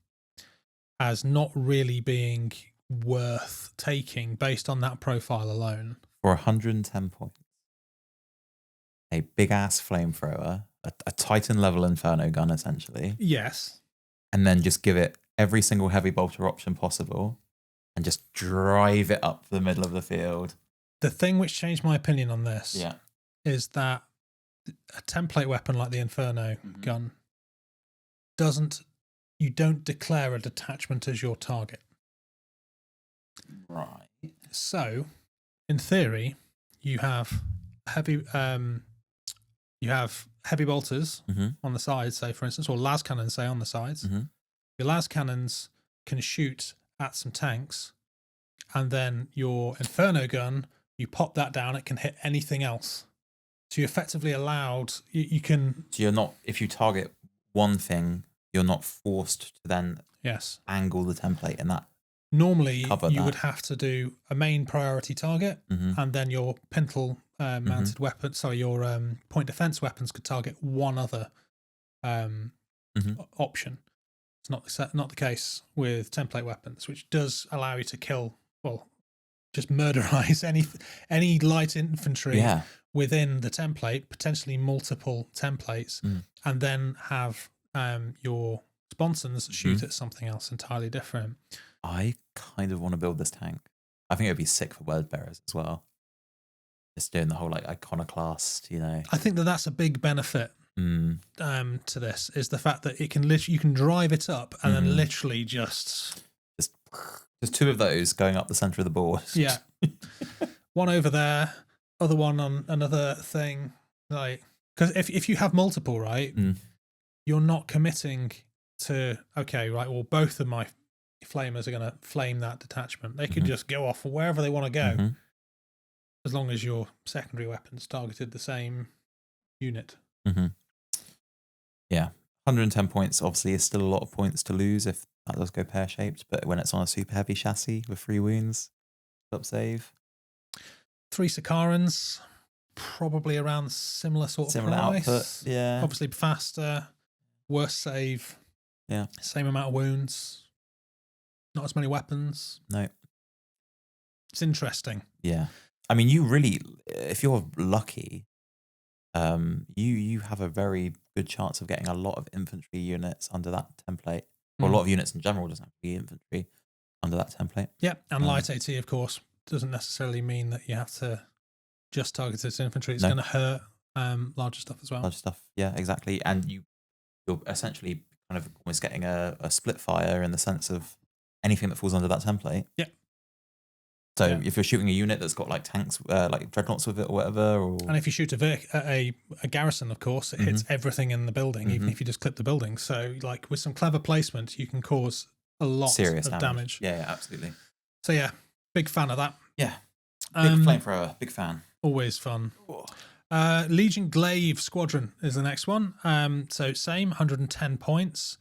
as not really being worth taking based on that profile alone. For 110 points. A big ass flamethrower, a Titan level Inferno gun essentially. Yes. And then just give it every single heavy bolter option possible and just drive it up the middle of the field. The thing which changed my opinion on this is that a template weapon like the Inferno gun you don't declare a detachment as your target. Right. So, in theory, you have heavy bolters on the sides, say for instance, or las cannons, say on the sides. Your las cannons can shoot at some tanks, and then your Inferno gun, you pop that down, it can hit anything else So you're effectively allowed. You can. So you're not, if you target one thing, you're not forced to then Yes. angle the template in that. Normally, Cover you that. would have to do a main priority target, and then your pintle mounted weapon. Sorry, your point defense weapons could target one other option. It's not the case with template weapons, which does allow you to kill, well, just murderize any light infantry within the template, potentially multiple templates, and then have your sponsons shoot at something else entirely different. I kind of want to build this tank. I think it would be sick for word bearers as well. Just doing the whole like iconoclast, you know. I think that's a big benefit to this, is the fact that it can you can drive it up and then literally just two of those going up the center of the board. Yeah. One over there, other one on another thing. Like, because if you have multiple, right, you're not committing to, okay, right, well, both of my flamers are going to flame that detachment. They could just go off wherever they want to go, as long as your secondary weapons targeted the same unit. Yeah. 110 points obviously is still a lot of points to lose if that does go pear-shaped, but when it's on a super heavy chassis with 3 wounds, up save. 3 Sakarans, probably around similar price. Output, yeah. Obviously faster, worse save. Yeah. Same amount of wounds. Not as many weapons. No. It's interesting. Yeah. I mean, you really, if you're lucky, you have a very good chance of getting a lot of infantry units under that template. Or a lot of units in general, doesn't have to be infantry under that template. Yeah, and light AT, of course, doesn't necessarily mean that you have to just target its infantry. It's going to hurt larger stuff as well. Larger stuff, yeah, exactly. And you're essentially kind of almost getting a split fire in the sense of anything that falls under that template. Yeah. So if you're shooting a unit that's got like tanks, like dreadnoughts with it or whatever, and if you shoot a garrison, of course, it hits everything in the building, even if you just clip the building. So, like with some clever placement, you can cause a lot serious of damage. Yeah, absolutely. So yeah, big fan of that. Yeah, big flamethrower, big fan. Always fun. Legion Glaive Squadron is the next one. So same, 110 points.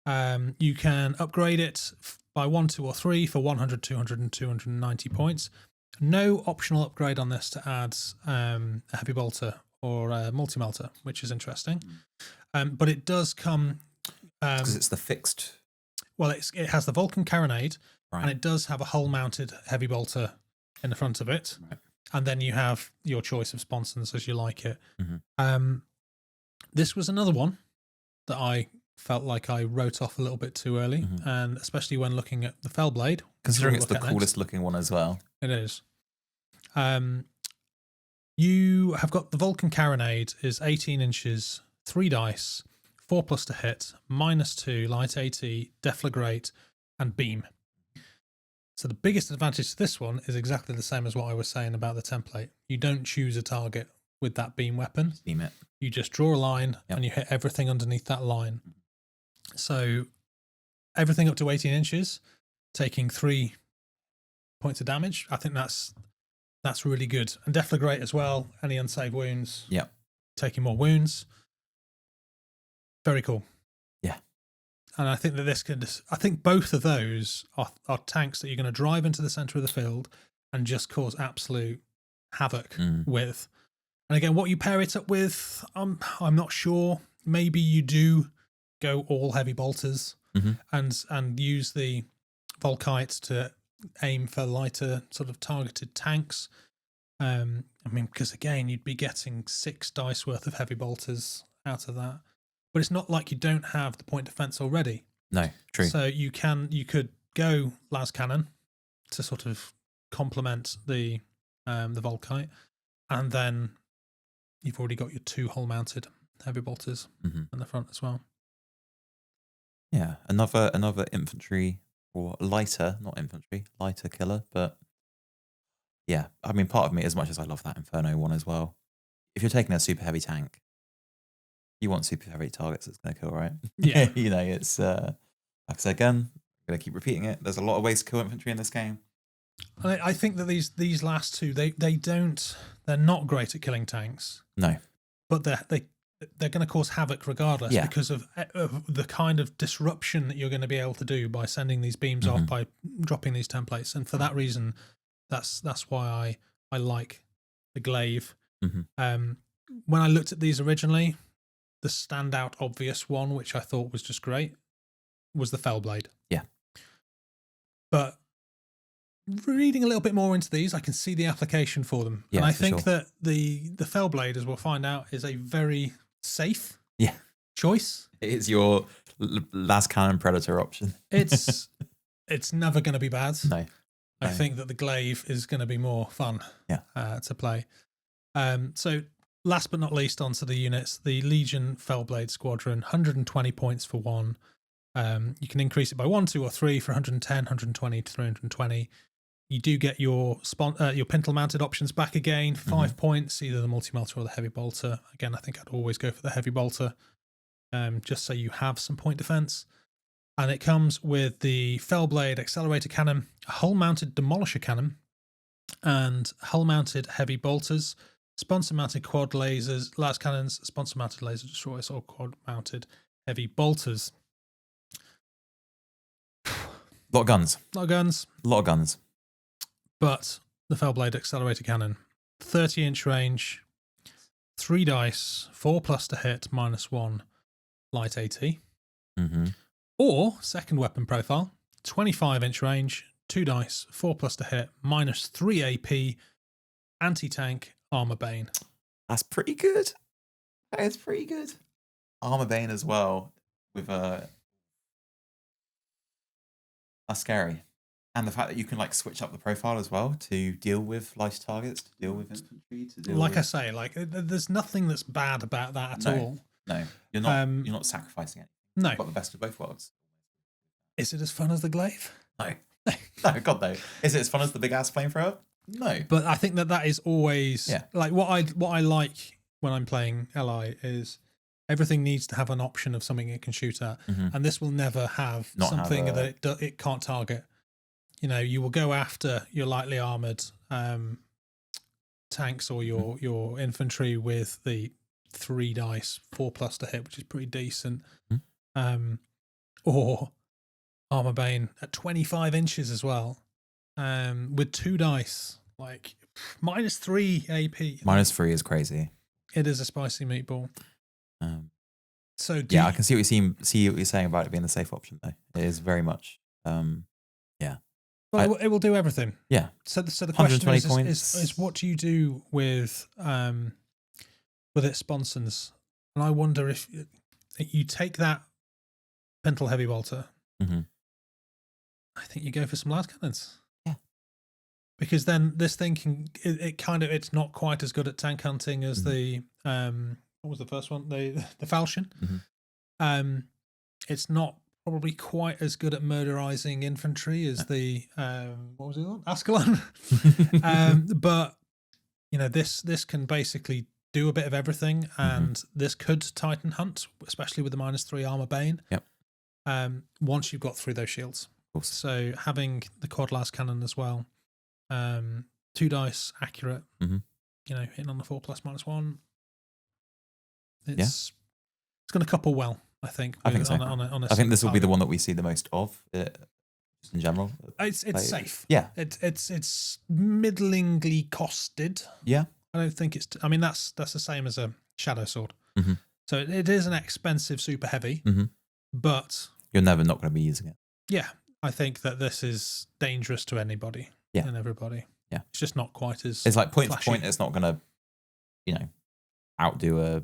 You can upgrade it by 1, 2, or 3 for 100, 200, and 290 points. No optional upgrade on this to add a heavy bolter or a multi-melter, which is interesting. But it does come because it's the fixed. Well, it has the Vulcan carronade, and it does have a hull-mounted heavy bolter in the front of it. Right. And then you have your choice of sponsons as you like it. This was another one that I felt like I wrote off a little bit too early, and especially when looking at the Fellblade. Considering it's the coolest looking one as well. It is. You have got the Vulcan carronade is 18 inches, 3 dice, 4+ to hit, -2, light AT, deflagrate, and beam. So the biggest advantage to this one is exactly the same as what I was saying about the template. You don't choose a target with that beam weapon. Beam it. You just draw a line and you hit everything underneath that line. So everything up to 18 inches, taking 3 points of damage. I think that's really good. And deflagrate as well. Any unsaved wounds. Yeah. Taking more wounds. Very cool. Yeah. And I think that I think both of those are tanks that you're going to drive into the center of the field and just cause absolute havoc with. And again, what you pair it up with, I'm not sure. Maybe you do go all heavy bolters and use the Volkites to aim for lighter sort of targeted tanks. I mean, because again, you'd be getting 6 dice worth of heavy bolters out of that. But it's not like you don't have the point defense already. No, true. So you could go las cannon to sort of complement the Volkite, and then you've already got your 2 hull mounted heavy bolters in the front as well. Yeah, another infantry or lighter, not infantry, lighter killer. But yeah, I mean, part of me, as much as I love that Inferno one as well, if you're taking a super heavy tank, you want super heavy targets that's going to kill, right? Yeah. You know, it's like I said again, I'm going to keep repeating it. There's a lot of ways to kill infantry in this game. I think that these last two, they're not great at killing tanks, No. but they're going to cause havoc regardless because of the kind of disruption that you're going to be able to do by sending these beams off, by dropping these templates. And for that reason, that's why I like the Glaive. When I looked at these originally, the standout obvious one, which I thought was just great, was the Fellblade. Yeah. But reading a little bit more into these, I can see the application for them. Yeah, and I think sure. that the Fellblade, as we'll find out, is a very safe choice. It is your last cannon predator option. It's never going to be bad. No. I think that the Glaive is going to be more fun to play. So last but not least, onto the units, the Legion Fellblade Squadron, 120 points for one. You can increase it by 1, 2, or 3 for 110, 120 to 320. You do get your pintle mounted options back again, 5 points, either the multi-melter or the heavy bolter. Again, I think I'd always go for the heavy bolter, just so you have some point defense. And it comes with the Fellblade Accelerator Cannon, a hull-mounted Demolisher Cannon, and hull-mounted heavy bolters, sponsor-mounted quad lasers, las cannons, sponsor-mounted laser destroyers, or quad-mounted heavy bolters. Lot of guns. Lot of guns. Lot of guns. But the Fellblade Accelerator Cannon, 30-inch range, 3 dice, 4+ to hit, -1 light AT. Or second weapon profile, 25-inch range, 2 dice, 4+ to hit, -3 AP, anti-tank, Armor Bane. That's pretty good. That is pretty good. Armor Bane as well, with that's scary. And the fact that you can like switch up the profile as well to deal with light targets, to deal with infantry, to deal I say, there's nothing that's bad about that at all. No, you're not sacrificing it. No. You've got the best of both worlds. Is it as fun as the Glaive? No. No, God no. Is it as fun as the big ass flamethrower? No. But I think that is always like what I like when I'm playing LI is everything needs to have an option of something it can shoot at, and this will never have something that it can't target. You know, you will go after your lightly armored tanks or your infantry with the 3 dice, 4+ to hit, which is pretty decent. Or Armor Bane at 25 inches as well, with 2 dice, like -3 AP. -3 is crazy. It is a spicy meatball. So I can see what you're saying about it being the safe option though. It is very much. Well, it will do everything. Yeah. So the question is what do you do with its sponsons? And I wonder if you take that Pintle Heavy Bolter. I think you go for some las cannons. Yeah. Because then this thing can it's not quite as good at tank hunting as the what was the first one? The Falchion. It's not probably quite as good at murderizing infantry as the what was it called? Ascalon. But you know, this can basically do a bit of everything, and this could Titan hunt, especially with the -3 Armor Bane. Yep. Once you've got through those shields. Of course. So having the quad las cannon as well, 2 dice accurate, you know, hitting on the 4+ -1. It's going to couple well. I think. I think so. I think this will be the one that we see the most of, just in general. It's safe. Yeah. It's middlingly costed. Yeah. I don't think it's. I mean, that's the same as a Shadow Sword. So it is an expensive super heavy, but you're never not going to be using it. Yeah, I think that this is dangerous to anybody and everybody. Yeah, it's just not quite as. It's like point flashy. to point. It's not going to, you know, outdo a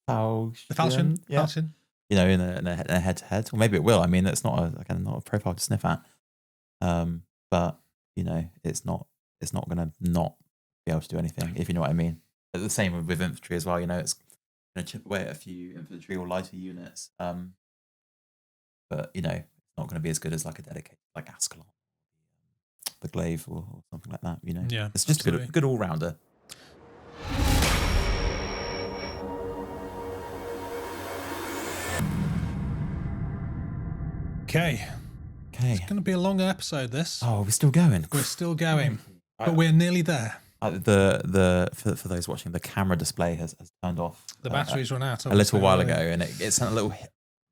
the Falchion. Yeah. Falchion. You know, in a head to head, or maybe it will. I mean, it's not a profile to sniff at. But you know, it's not going to not be able to do anything, if you know what I mean. But the same with infantry as well. You know, it's going to chip away at a few infantry or lighter units. But you know, it's not going to be as good as like a dedicated, like Ascalon, the Glaive, or something like that. You know, it's just a good all rounder. Okay. Okay. It's going to be a long episode, this. Oh, we're still going. We're still going, but we're nearly there. For those watching, the camera display has turned off. The batteries run out. A little while ago, and it sent a little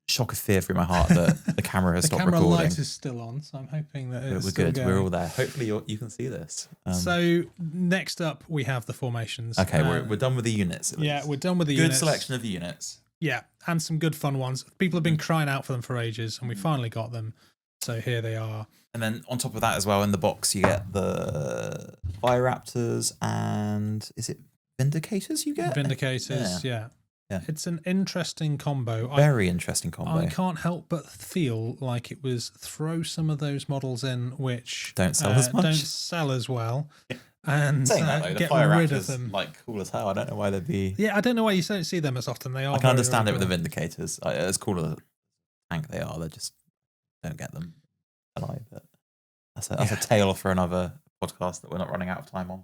shock of fear through my heart that the camera has stopped recording. The camera light is still on, so I'm hoping that it's we're still good. going. We're all there. Hopefully you can see this. So next up, we have the formations. Okay, we're done with the units. Yeah, we're done with the good units. Selection of the units. Yeah, and some good fun ones. People have been crying out for them for ages, and we finally got them. So here they are. And then on top of that as well, in the box, you get the Fire Raptors and is it Vindicators you get? Vindicators, yeah. It's an interesting combo. Very interesting combo. I can't help but feel like it was throw some of those models in which don't sell as much. Don't sell as well. And saying that, though, get the Fire rid Raptors, of them. Like cool as hell. I don't know why they'd be. Yeah, I don't know why you don't see them as often. They are. I can understand it with the Vindicators. As cool as a tank they are, they just don't get them alive. But that's a tale for another podcast that we're not running out of time on.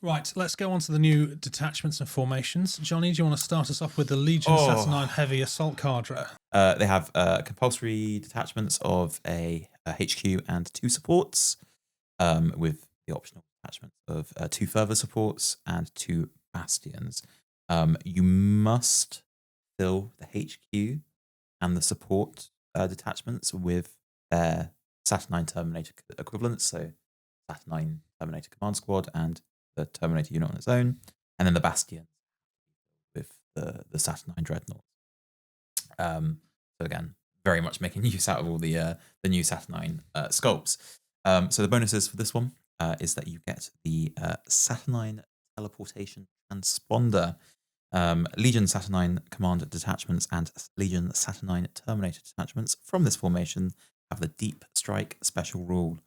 Right, let's go on to the new detachments and formations. Johnny, do you want to start us off with the Legion Saturnine Heavy Assault Cadre? They have compulsory detachments of a HQ and 2 supports, with the optional detachment of 2 further supports and 2 bastions. You must fill the HQ and the support detachments with their Saturnine Terminator equivalents, so Saturnine Terminator Command Squad and the Terminator unit on its own, and then the Bastion with the Saturnine Dreadnoughts. So again, very much making use out of all the new Saturnine sculpts. So the bonuses for this one is that you get the Saturnine Teleportation Transponder, Legion Saturnine Command Detachments and Legion Saturnine Terminator Detachments from this formation have the Deep Strike Special Rule.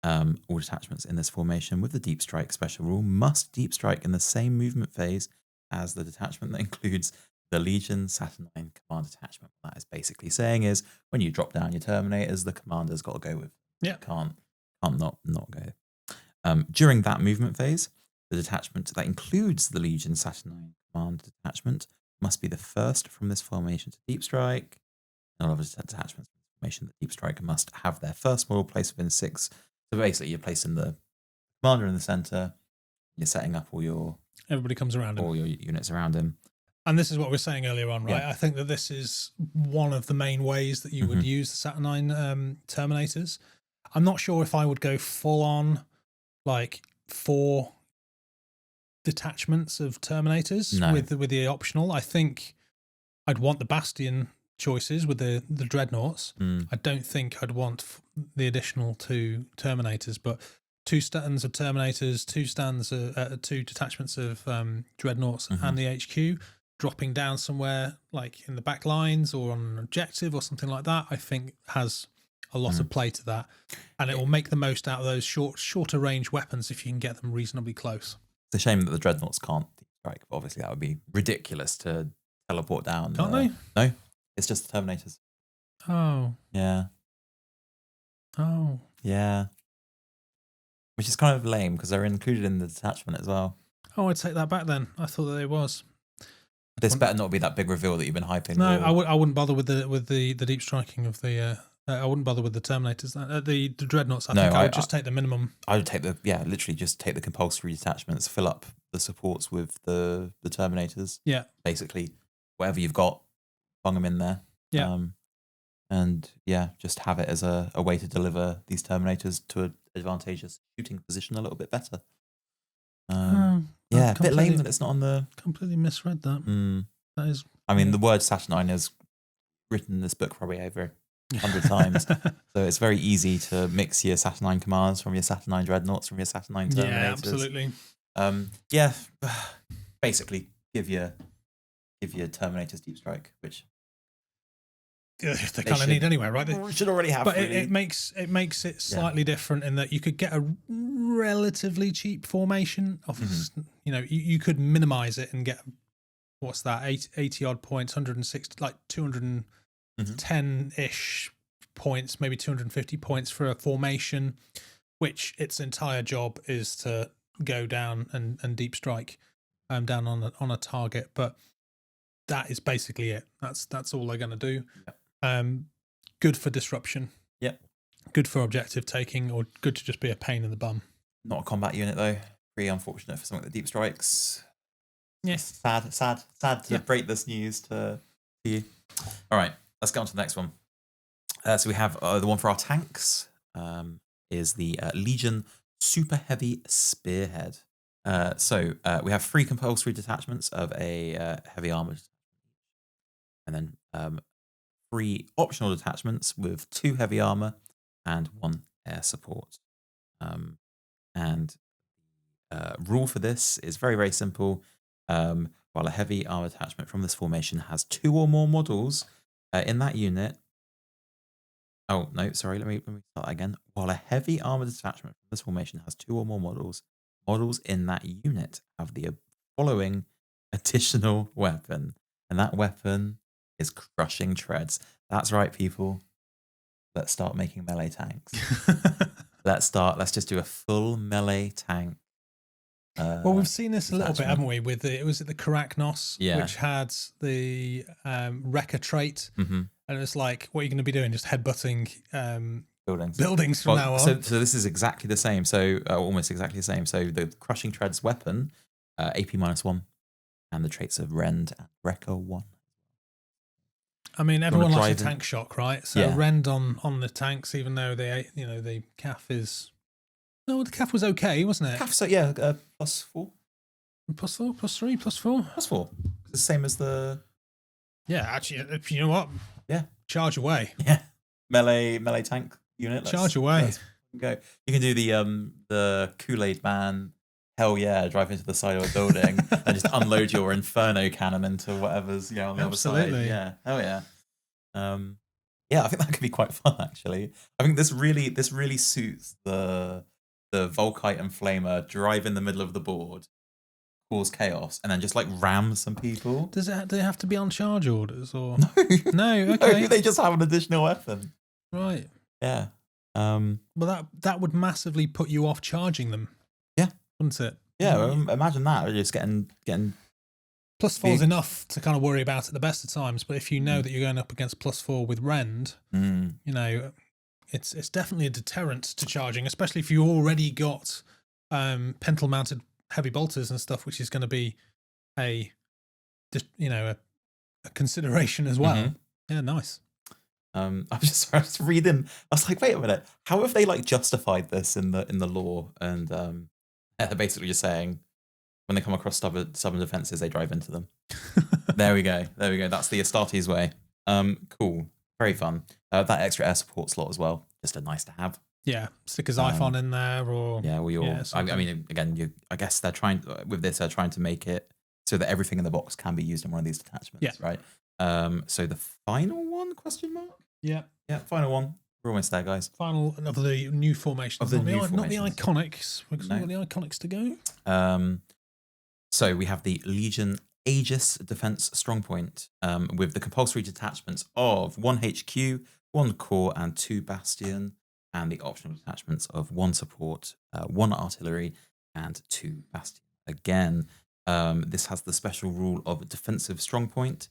All detachments in this formation with the Deep Strike Special Rule must Deep Strike in the same movement phase as the detachment that includes the Legion Saturnine Command Detachment. What that is basically saying is when you drop down your Terminators, the commander's got to go with. Yeah. Can't not go. During that movement phase, the detachment that includes the Legion Saturnine Command Detachment must be the first from this formation to Deep Strike. And all of the detachments in this formation that Deep Strike must have their first model placed within 6. So basically, you're placing the commander in the center. You're setting up everybody comes around him. All your units around him. And this is what we were saying earlier on, right? Yeah. I think that this is one of the main ways that you would use the Saturnine Terminators. I'm not sure if I would go full on, like 4 detachments of Terminators with the optional. I think I'd want the Bastion choices with the Dreadnoughts. I don't think I'd want the additional 2 Terminators, but 2 stands of Terminators, 2 detachments of Dreadnoughts and the HQ dropping down somewhere like in the back lines or on an objective or something like that, I think has a lot of play to that, and it will make the most out of those shorter range weapons if you can get them reasonably close. It's a shame that the Dreadnoughts can't Deep Strike. Obviously, that would be ridiculous to teleport down. Can't they? No, it's just the Terminators. Oh. Yeah. Oh. Yeah. Which is kind of lame because they're included in the detachment as well. Oh, I'd take that back then. I thought that it was. This better not be that big reveal that you've been hyping. No, I wouldn't bother with the deep striking of the. I wouldn't bother with the Terminators. The Dreadnoughts. I would just take the minimum. I would take literally just take the compulsory detachments, fill up the supports with the Terminators. Yeah. Basically, whatever you've got, bung them in there. Yeah. And just have it as a way to deliver these Terminators to an advantageous shooting position a little bit better. A bit lame that it's not on the. Completely misread that. That is. I mean, the word Saturnine is written in this book probably over 100 times, so it's very easy to mix your Saturnine commands from your Saturnine Dreadnoughts from your Saturnine Terminators. Yeah, absolutely. Basically, give your Terminators Deep Strike, which they kind of need anyway, right? They should already have. But it makes it slightly different in that you could get a relatively cheap formation of, you could minimize it and get what's that 80 odd points, 160, like 210-ish points, maybe 250 points for a formation, which its entire job is to go down and deep strike down on a target. But that is basically it. That's all they're going to do. Yep. Good for disruption. Yep. Good for objective taking, or good to just be a pain in the bum. Not a combat unit though. Pretty unfortunate for something like the deep strikes. Yes. Sad to break this news to you. All right, let's go on to the next one. So we have the one for our tanks. Is the Legion Super Heavy Spearhead. So we have 3 compulsory detachments of a heavy armored, and then 3 optional detachments with 2 heavy armor and 1 air support. And rule for this is very, very simple. While a heavy armor attachment from this formation has 2 or more models in that unit. Oh, no, sorry, let me start that again. While a heavy armor detachment from this formation has 2 or more models in that unit have the following additional weapon. And that weapon is Crushing Treads. That's right, people. Let's start making melee tanks. Let's just do a full melee tank. Well, we've seen this a little bit, detachment. haven't we? With was it the Araknae, which had the Wrecker trait, and it was like, what are you going to be doing? Just headbutting buildings from now on. So this is exactly the same. So almost exactly the same. So the Crushing Treads weapon, AP -1, and the traits of Rend and Wrecker 1. I mean, everyone likes a tank shock, right? So Rend on the tanks, even though the CAF is. No, the CAF was okay, wasn't it? CAF, so yeah, +4. +4, +3, +4. +4. It's the same as the. Yeah, actually, you know what? Yeah. Charge away. Yeah. Melee tank unit. Charge away. Let's go. You can do the Kool-Aid Man. Hell yeah! Drive into the side of a building and just unload your Inferno cannon into whatever's on the other side. Yeah. Hell yeah. Yeah, I think that could be quite fun actually. I think this really suits the Volkite and Flamer drive in the middle of the board, cause chaos, and then just like ram some people. Do they have to be on charge orders or no? Okay, no, they just have an additional weapon. Right. Yeah. Well, that would massively put you off charging them. Yeah. Wouldn't it? Yeah. Imagine that. Just getting. +4 is enough to kind of worry about at the best of times, but if you know that you're going up against +4 with Rend, it's definitely a deterrent to charging, especially if you already got pental mounted heavy bolters and stuff, which is going to be a consideration as well. Yeah, nice. I was just reading. I was like, wait a minute, how have they like justified this in the lore? And they're basically just saying, when they come across stubborn defenses, they drive into them. There we go. That's the Astartes way. Cool. Very fun. That extra air support slot as well. Just a nice to have. Yeah. Stick a Xiphon in there or... Yeah, I mean, again, I guess they're trying to make it so that everything in the box can be used in one of these detachments, right? So the final one, question mark? Yeah. Yeah, final one. We're almost there, guys. Final of the new formations. Not the iconics. We've got the iconics to go. So we have the Legion Aegis Defense Strongpoint with the compulsory detachments of 1 HQ, 1 core, and 2 Bastion, and the optional detachments of 1 support, 1 artillery, and 2 Bastion. Again, this has the special rule of defensive strongpoint.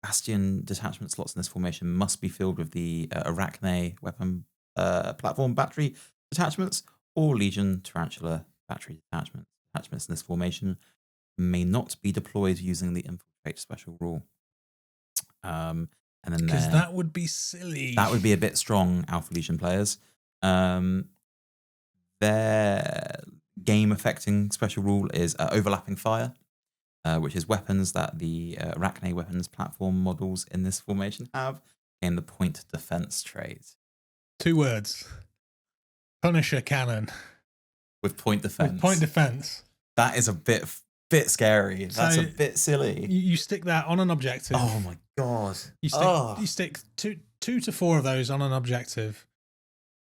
Bastion detachment slots in this formation must be filled with the Araknae weapon platform battery detachments or Legion Tarantula battery detachments. Detachments in this formation may not be deployed using the infiltrate special rule. And then because that would be silly. That would be a bit strong, Alpha Legion players. Their game affecting special rule is overlapping fire, which is weapons that the Araknae weapons platform models in this formation have in the point defense trait. 2 words. Punisher cannon. With point defense. That is a bit scary. That's a bit silly. You stick that on an objective. Oh my god. You stick 2 to 4 of those on an objective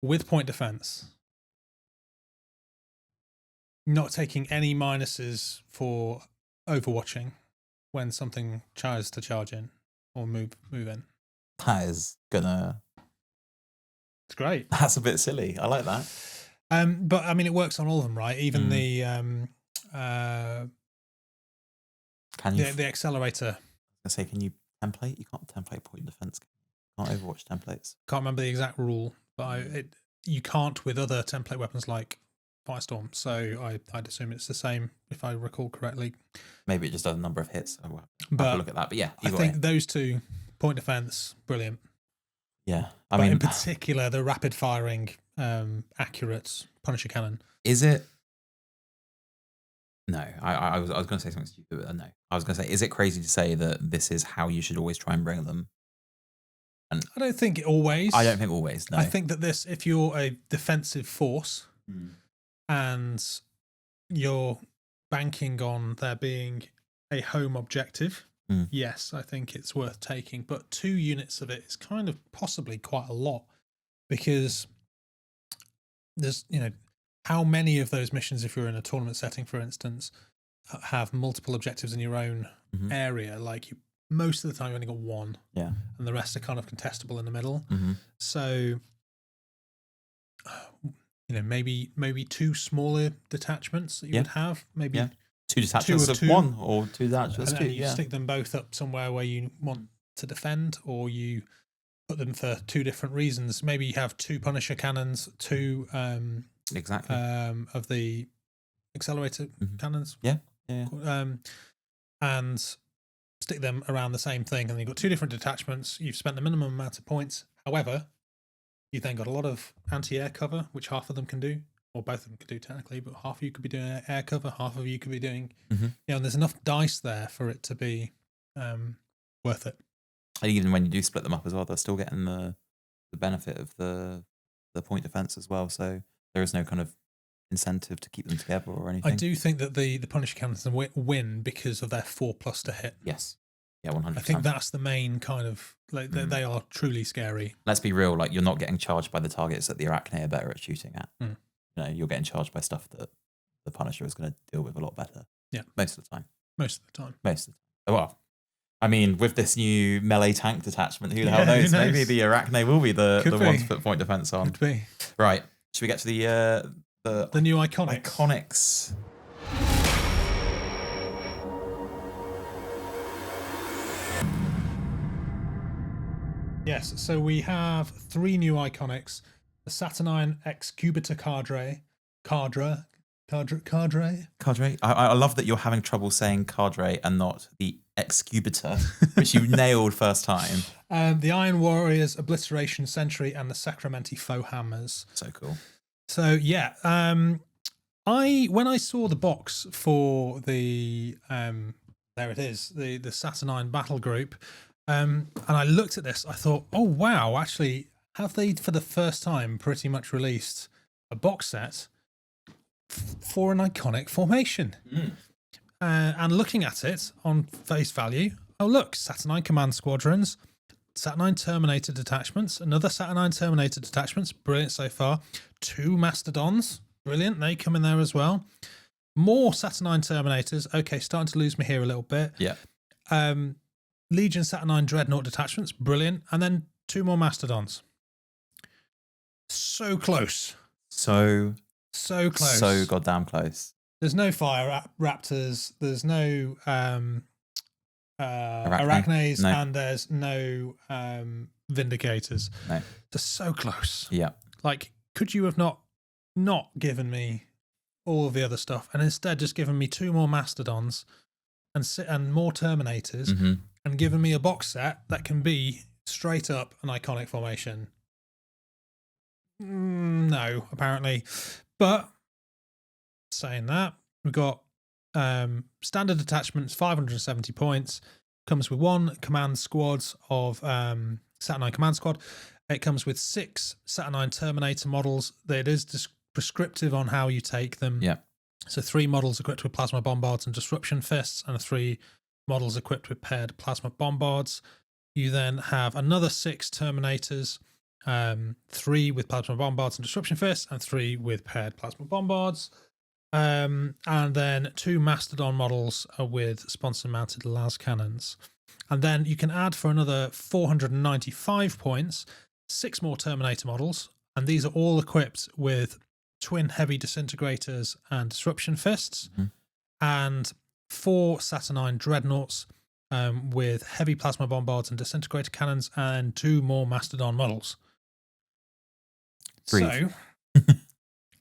with point defense. Not taking any minuses for overwatching when something tries to charge in or move in. That is gonna... It's great. That's a bit silly. I like that. But I mean, it works on all of them, right? Even the accelerator. I say, can you template? You can't template point defense. You can't Overwatch templates. Can't remember the exact rule, but you can't with other template weapons like Firestorm. So I'd assume it's the same if I recall correctly. Maybe it just does a number of hits. I'll have But to look at that. But yeah, I either think way. those two, point defense, brilliant. Yeah, But in particular, the rapid firing, accurate Punisher cannon. Is it? No, I was going to say something stupid, but no. I was going to say, is it crazy to say that this is how you should always try and bring them? And I don't think always. I don't think always. No, I think that this, if you're a defensive force and you're banking on there being a home objective, yes, I think it's worth taking. But 2 units of it is kind of possibly quite a lot, because there's, how many of those missions, if you're in a tournament setting, for instance, have multiple objectives in your own area? Like, most of the time you only got 1, and the rest are kind of contestable in the middle. So, maybe 2 smaller detachments that you would have, maybe 2 detachments of 1 or 2 detachments of 2. You stick them both up somewhere where you want to defend, or you put them for 2 different reasons. Maybe you have 2 Punisher cannons, 2 exactly of the accelerator cannons, and stick them around the same thing, and you've got 2 different detachments. You've spent the minimum amount of points. However, you've then got a lot of anti-air cover, which half of them can do, or both of them could do technically, but half of you could be doing air cover, half of you could be doing, and there's enough dice there for it to be worth it. And even when you do split them up as well, they're still getting the benefit of the point defense as well. So there is no kind of incentive to keep them together or anything. I do think that the Punisher cannons win because of their 4+ to hit. Yes. Yeah, 100%. I think that's the main kind of, like, they are truly scary. Let's be real, like, you're not getting charged by the targets that the Araknae are better at shooting at. You're getting charged by stuff that the Punisher is going to deal with a lot better. Yeah. Most of the time. Well, I mean, with this new melee tank detachment, who the hell knows? Maybe the Araknae will be the one to put point defense on. Could be. Right. Should we get to the new iconics? Iconics. Yes, so we have 3 new iconics: the Saturnine Excubitor Cadre. I love that you're having trouble saying Cadre and not the Excubitor, which you nailed first time. The Iron Warriors, Obliteration Sentry, and the Sacramenti Foehammers. So cool. So yeah, when I saw the box for the there it is, the Saturnine battle group, and I looked at this, I thought, oh wow, actually, have they for the first time pretty much released a box set for an iconic formation? And looking at it on face value, oh look, Saturnine Command Squadrons, Saturnine Terminator detachments, another Saturnine Terminator detachments, brilliant so far. 2 Mastodons, brilliant, they come in there as well. More Saturnine Terminators, okay, starting to lose me here a little bit. Yeah. Legion Saturnine Dreadnought detachments, brilliant, and then 2 more Mastodons. So close. So close. So goddamn close. There's no Fire Raptors, there's no Araknaes, no. and there's no Vindicators. No. They're so close. Yeah. Like, could you have not given me all of the other stuff and instead just given me 2 more Mastodons and more Terminators and given me a box set that can be straight up an iconic formation? No, apparently. But saying that, we've got standard detachments, 570 points. Comes with 1 command squad of Saturnine Command Squad. It comes with 6 Saturnine Terminator models. It is prescriptive on how you take them. Yeah. So 3 models equipped with plasma bombards and disruption fists, and 3 models equipped with paired plasma bombards. You then have another 6 Terminators, 3 with plasma bombards and disruption fists, and 3 with paired plasma bombards. And then 2 Mastodon models with sponsor-mounted las cannons. And then you can add for another 495 points, 6 more Terminator models, and these are all equipped with twin heavy disintegrators and disruption fists, and 4 Saturnine Dreadnoughts with heavy plasma bombards and disintegrator cannons, and 2 more Mastodon models. Breathe. So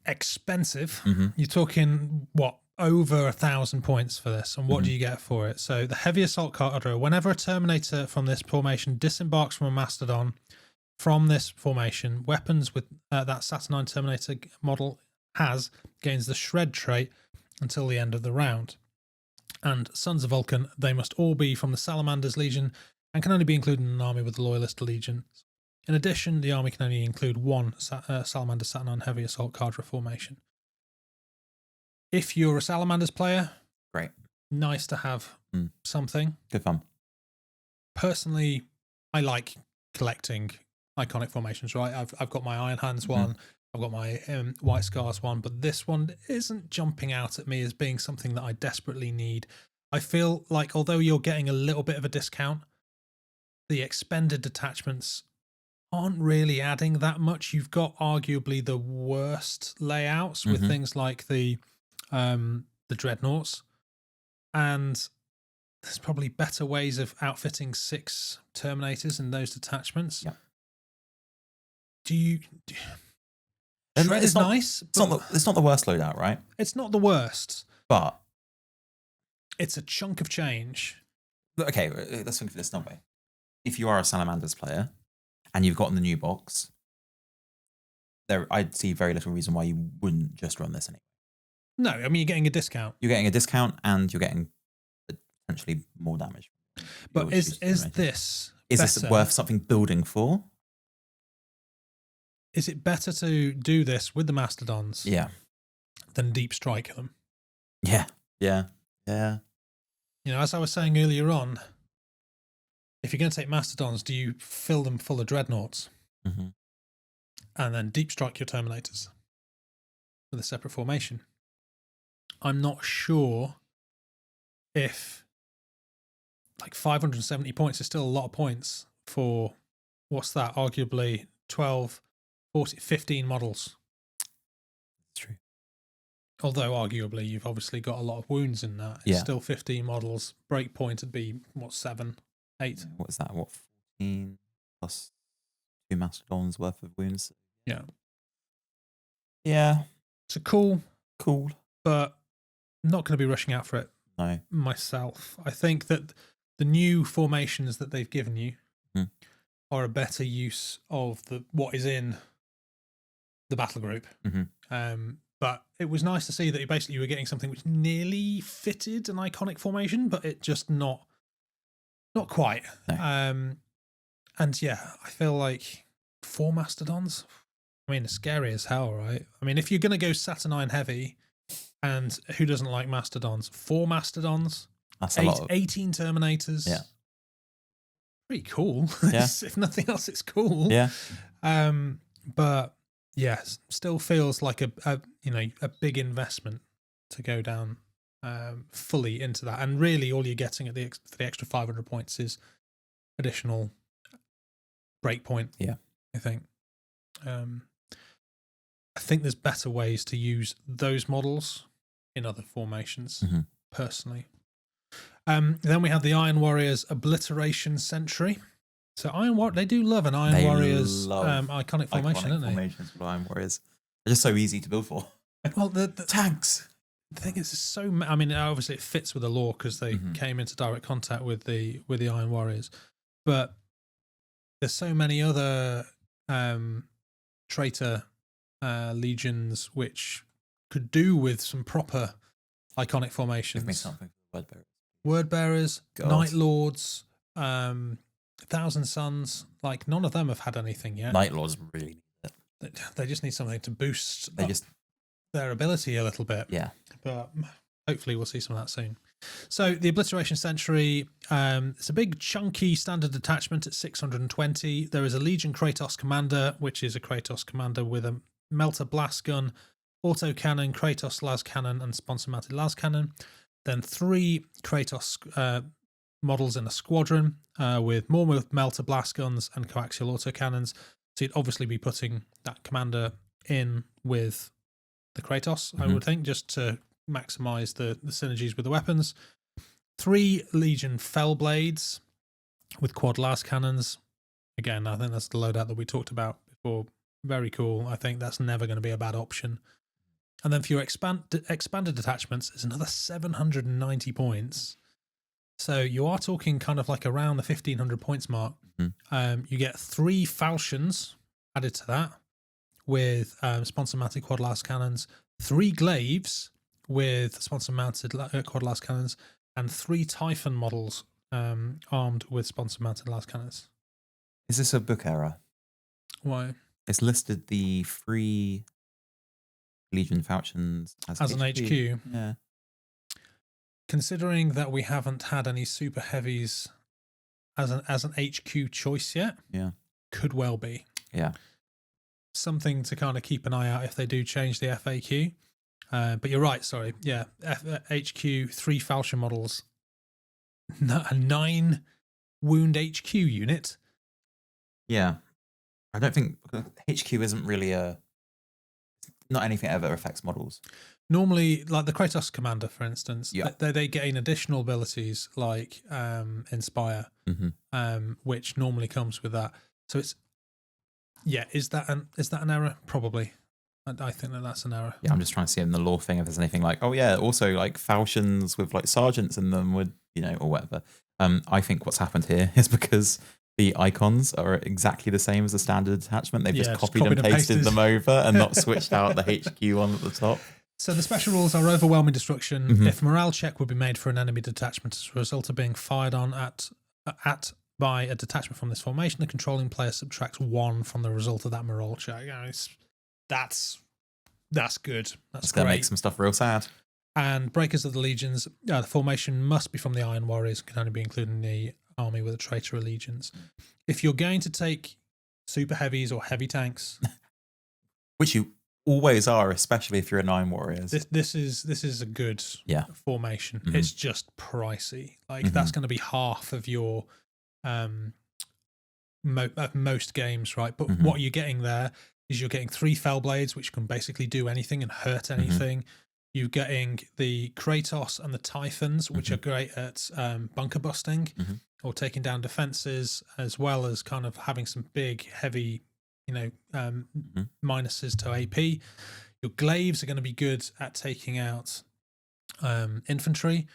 expensive. You're talking what, over 1,000 points for this, and what do you get for it? So the heavy assault cadre. Whenever a Terminator from this formation disembarks from a Mastodon from this formation, weapons with that Saturnine Terminator model gains the shred trait until the end of the round. And Sons of Vulcan, they must all be from the Salamanders Legion and can only be included in an army with the Loyalist Legion. In addition, the army can only include one Salamander Saturnine Heavy Assault Cadre formation. If you're a Salamanders player, great, nice to have something. Good fun. Personally, I like collecting iconic formations, right? I've got my Iron Hands one, I've got my White Scars one, but this one isn't jumping out at me as being something that I desperately need. I feel like although you're getting a little bit of a discount, the expended detachments aren't really adding that much. You've got arguably the worst layouts with things like the Dreadnoughts, and there's probably better ways of outfitting 6 Terminators in those detachments. Yeah. Shred is nice. It's not the worst loadout, right? It's not the worst, but it's a chunk of change. Okay, let's think of this another way. If you are a Salamanders player and you've gotten the new box, I'd see very little reason why you wouldn't just run this anyway. No, I mean, you're getting a discount. You're getting a discount and you're getting potentially more damage. But is this worth something building for? Is it better to do this with the Mastodons than deep strike them? Yeah. You know, as I was saying earlier on, if you're going to take Mastodons, do you fill them full of Dreadnoughts and then deep strike your Terminators with a separate formation? I'm not sure if like 570 points is still a lot of points for, what's that, arguably 12, 40, 15 models. That's true. Although arguably you've obviously got a lot of wounds in that. It's still 15 models. Breakpoint would be, what, 7, 8? What's that? What, 14 plus 2 Mastodons worth of wounds? Yeah. Yeah. So cool. But I'm not going to be rushing out for it myself. I think that the new formations that they've given you are a better use of what is in the battle group. But it was nice to see that you were getting something which nearly fitted an iconic formation, but it just not quite. No. And yeah, I feel like 4 Mastodons, I mean, it's scary as hell, right? I mean, if you're going to go Saturnine heavy, and who doesn't like Mastodons? 4 Mastodons, that's a lot. 18 Terminators. Yeah. Pretty cool. Yeah. If nothing else, it's cool. Yeah. But yeah, still feels like a big investment to go down fully into that. And really all you're getting for the extra 500 points is additional breakpoint. Yeah. I think. I think there's better ways to use those models in other formations, personally. Then we have the Iron Warriors Obliteration Sentry. So they do love an Iron Warriors iconic formation, don't they? Formations for Iron Warriors. They're just so easy to build for. Well, the tanks. The thing is, I mean, obviously it fits with the lore because they came into direct contact with the Iron Warriors, but there's so many other traitor legions which could do with some proper iconic formations. Give me something for Word Bearers, Night Lords, Thousand Suns. Like, none of them have had anything yet. Night Lords really need it. They just need something to boost their ability a little bit. Yeah. But hopefully we'll see some of that soon. So the Obliteration Sentry, it's a big chunky standard detachment at 620. There is a Legion Kratos Commander, which is a Kratos Commander with a Melter Blast Gun, Autocannon, Kratos Las Cannon, and Sponsor Mounted Las Cannon. Then 3 Kratos models in a squadron with Melter Blast Guns and Coaxial Autocannons. So you'd obviously be putting that commander in with the Kratos, I would think, just to maximize the synergies with the weapons. 3 Legion Fellblades with quad las cannons. Again, I think that's the loadout that we talked about before Very cool. I think that's never going to be a bad option. And then for your expanded detachments, it's another 790 points. So you are talking kind of like around the 1,500 points mark. You get 3 Falchions added to that with sponsor-mounted quad-last cannons, 3 Glaives with sponsor-mounted quad-last cannons, and 3 Typhon models armed with sponsor-mounted last cannons. Is this a book error? Why? It's listed the 3 Legion Falchions as an HQ. Yeah. Considering that we haven't had any super heavies as an HQ choice yet, could well be. Yeah. Something to kind of keep an eye out if they do change the FAQ. But you're right, sorry. Yeah, HQ, 3 Falchion models, a 9 wound HQ unit. Yeah. I don't think HQ isn't really not anything ever affects models. Normally, like the Kratos commander, for instance, they gain additional abilities like Inspire, which normally comes with that. So it's is that an error? Probably. I think that's an error. Yeah, I'm just trying to see in the lore thing if there's anything like, also like Falchions with like sergeants in them would, or whatever. I think what's happened here is because the icons are exactly the same as the standard detachment. They've just copied and pasted them over and not switched out the HQ one at the top. So the special rules are overwhelming destruction. If morale check would be made for an enemy detachment as a result of being fired on by a detachment from this formation, the controlling player subtracts 1 from the result of that morale check. That's good. That's going to great. make some stuff real sad. And Breakers of the Legions, the formation must be from the Iron Warriors, can only be included in the army with a traitor allegiance. If you're going to take super heavies or heavy tanks, which you always are, especially if you're an Iron Warriors, this is a good formation. It's just pricey. Like that's going to be half of your most games, right? But what you're getting there is you're getting 3 Fellblades, which can basically do anything and hurt anything. You're getting the Kratos and the Typhons, which are great at bunker busting or taking down defenses, as well as kind of having some big, heavy, minuses to AP. Your Glaives are going to be good at taking out infantry,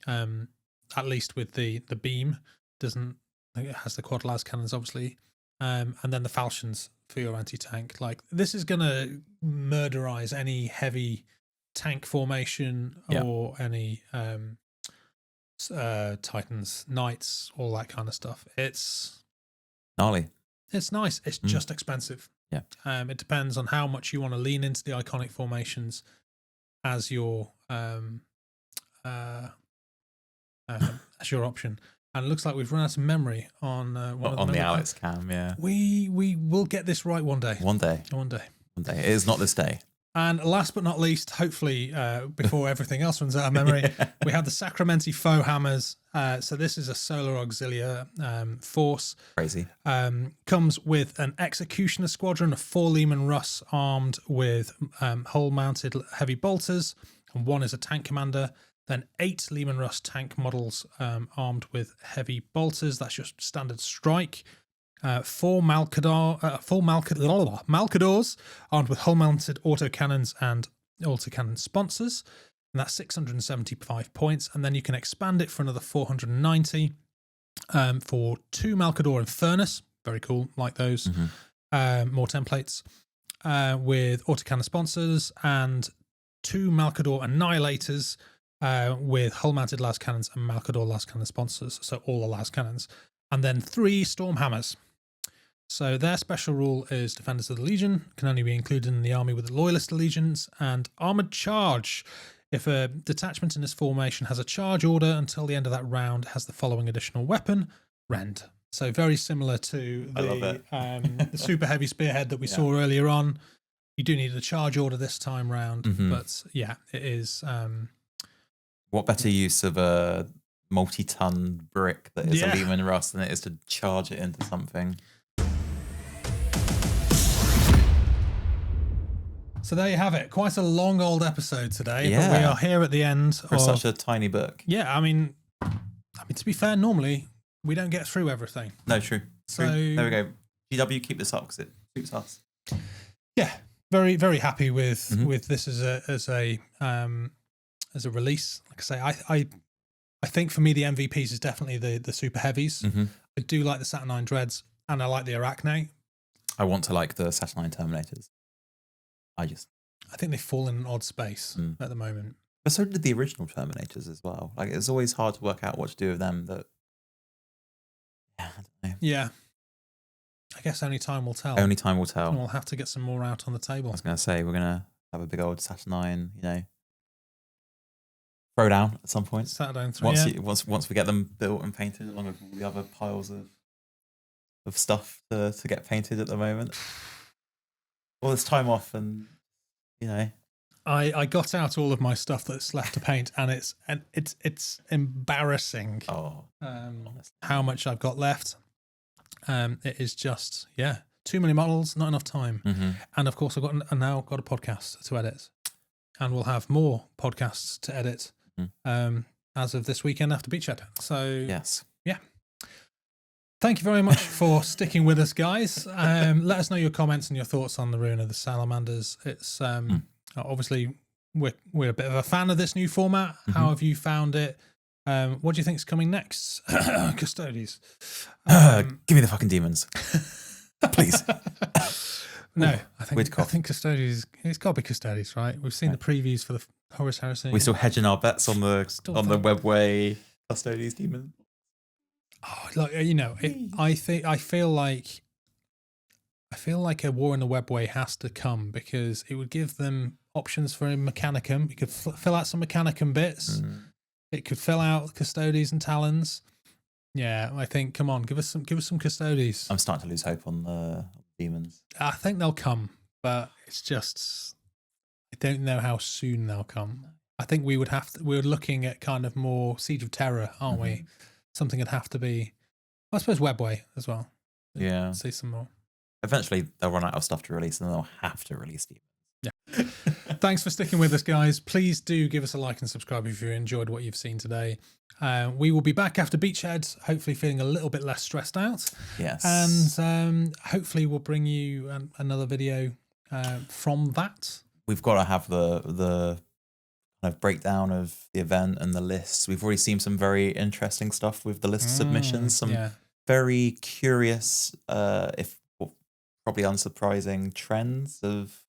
at least with the beam. It has the quad las cannons, obviously. And then the Falchions for your anti-tank. Like, this is going to murderize any heavy tank formation or any Titans, Knights, all that kind of stuff. It's gnarly. It's nice. It's just expensive. Yeah. It depends on how much you want to lean into the iconic formations as your option. And it looks like we've run out of memory on the Alex cam. Yeah, we will get this right one day. One day. It is not this day. And last but not least, hopefully before everything else runs out of memory, we have the Sacramenti Foehammers. So this is a solar auxiliary force. Crazy. Comes with an executioner squadron of 4 Leman Russ armed with hull-mounted heavy bolters, and 1 is a tank commander. Then 8 Leman Russ tank models armed with heavy bolters. That's your standard strike. 4 Malcadors armed with hull-mounted autocannons and autocannon sponsors. And that's 675 points. And then you can expand it for another 490 for 2 Malcador Infernus. Very cool, like those. More templates with autocannon sponsors, and 2 Malcador Annihilators with hull-mounted las cannons and Malcador las cannon sponsors. So all the las cannons. And then 3 Stormhammers. So their special rule is Defenders of the Legion, can only be included in the army with the Loyalist Allegiance, and Armoured Charge. If a detachment in this formation has a charge order until the end of that round, has the following additional weapon, Rend. So very similar to the super heavy Spearhead that we saw earlier on. You do need a charge order this time round, but yeah, it is. What better use of a multi-ton brick that is a Leman Russ than it is to charge it into something? So there you have it. Quite a long old episode today, but we are here at the end for such a tiny book. Yeah, I mean, to be fair, normally we don't get through everything. No, true. So there we go. GW, keep this up because it suits us. yeah, very very happy with Mhm. this as a release. Like I say, I think for me the MVPs is definitely the super heavies. Mhm. I do like the Saturnine Dreads, and I like the Araknae. I want to like the Saturnine Terminators. I think they fall in an odd space Mm. at the moment. But so did the original Terminators as well. Like, it's always hard to work out what to do with them. That, yeah, I don't know. Yeah, I guess only time will tell. Only time will And tell. we'll have to get some more out on the I table. was going to say, we're going to have a big old Saturnine, throwdown at some point. Saturday 3. Once we get them built and painted, along with all the other piles of stuff to get painted at the moment. All this time off, and I got out all of my stuff that's left to paint, and it's embarrassing how much I've got left. It is just too many models, not enough time, and of course I've now got a podcast to edit, and we'll have more podcasts to edit as of this weekend after Beachhead. So yes, yeah. Thank you very much for sticking with us, guys. Let us know your comments and your thoughts on the rune of the Salamanders. It's obviously we're a bit of a fan of this new format. How have you found it? What do you think is coming next? Custodies. give me the fucking demons, please. No, I weird cough. think Custodies. It's got to be Custodies, right? We've seen the previews for the Horus Heresy. We're still hedging our bets on the webway Custodies demon. Oh, like I feel like a war in the webway has to come, because it would give them options for a Mechanicum. You could fill out some Mechanicum bits. It could fill out Custodies and Talons. Yeah, I think. Come on, give us some Custodies. I'm starting to lose hope on the demons. I think they'll come, but it's just I don't know how soon they'll come. I think we would have to. We're looking at kind of more Siege of Terror, aren't we? Something would have to be, I suppose, Webway as well. Yeah. See some more. Eventually, they'll run out of stuff to release, and then they'll have to release demons. Yeah. Thanks for sticking with us, guys. Please do give us a like and subscribe if you enjoyed what you've seen today. We will be back after Beachhead, hopefully feeling a little bit less stressed out. Yes. And hopefully we'll bring you another video from that. We've got to have the kind of breakdown of the event and the lists. We've already seen some very interesting stuff with the list submissions. Some very curious, if probably unsurprising, trends of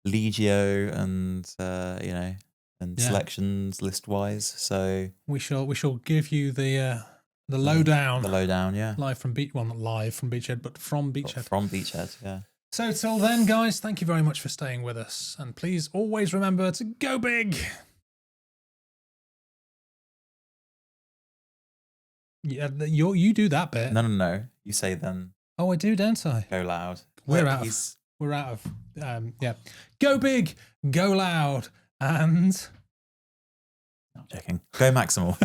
Legio and selections list wise. So we shall give you the lowdown. The lowdown, yeah. Live from not live from Beachhead, but from Beachhead. From Beachhead, yeah. So till then, guys, thank you very much for staying with us, and please always remember to go big. Yeah, you do that bit. No. You say then. Oh, I do, don't I? Go loud. We're out of. Yeah. Go big, go loud, and. Not checking. Go Maximal.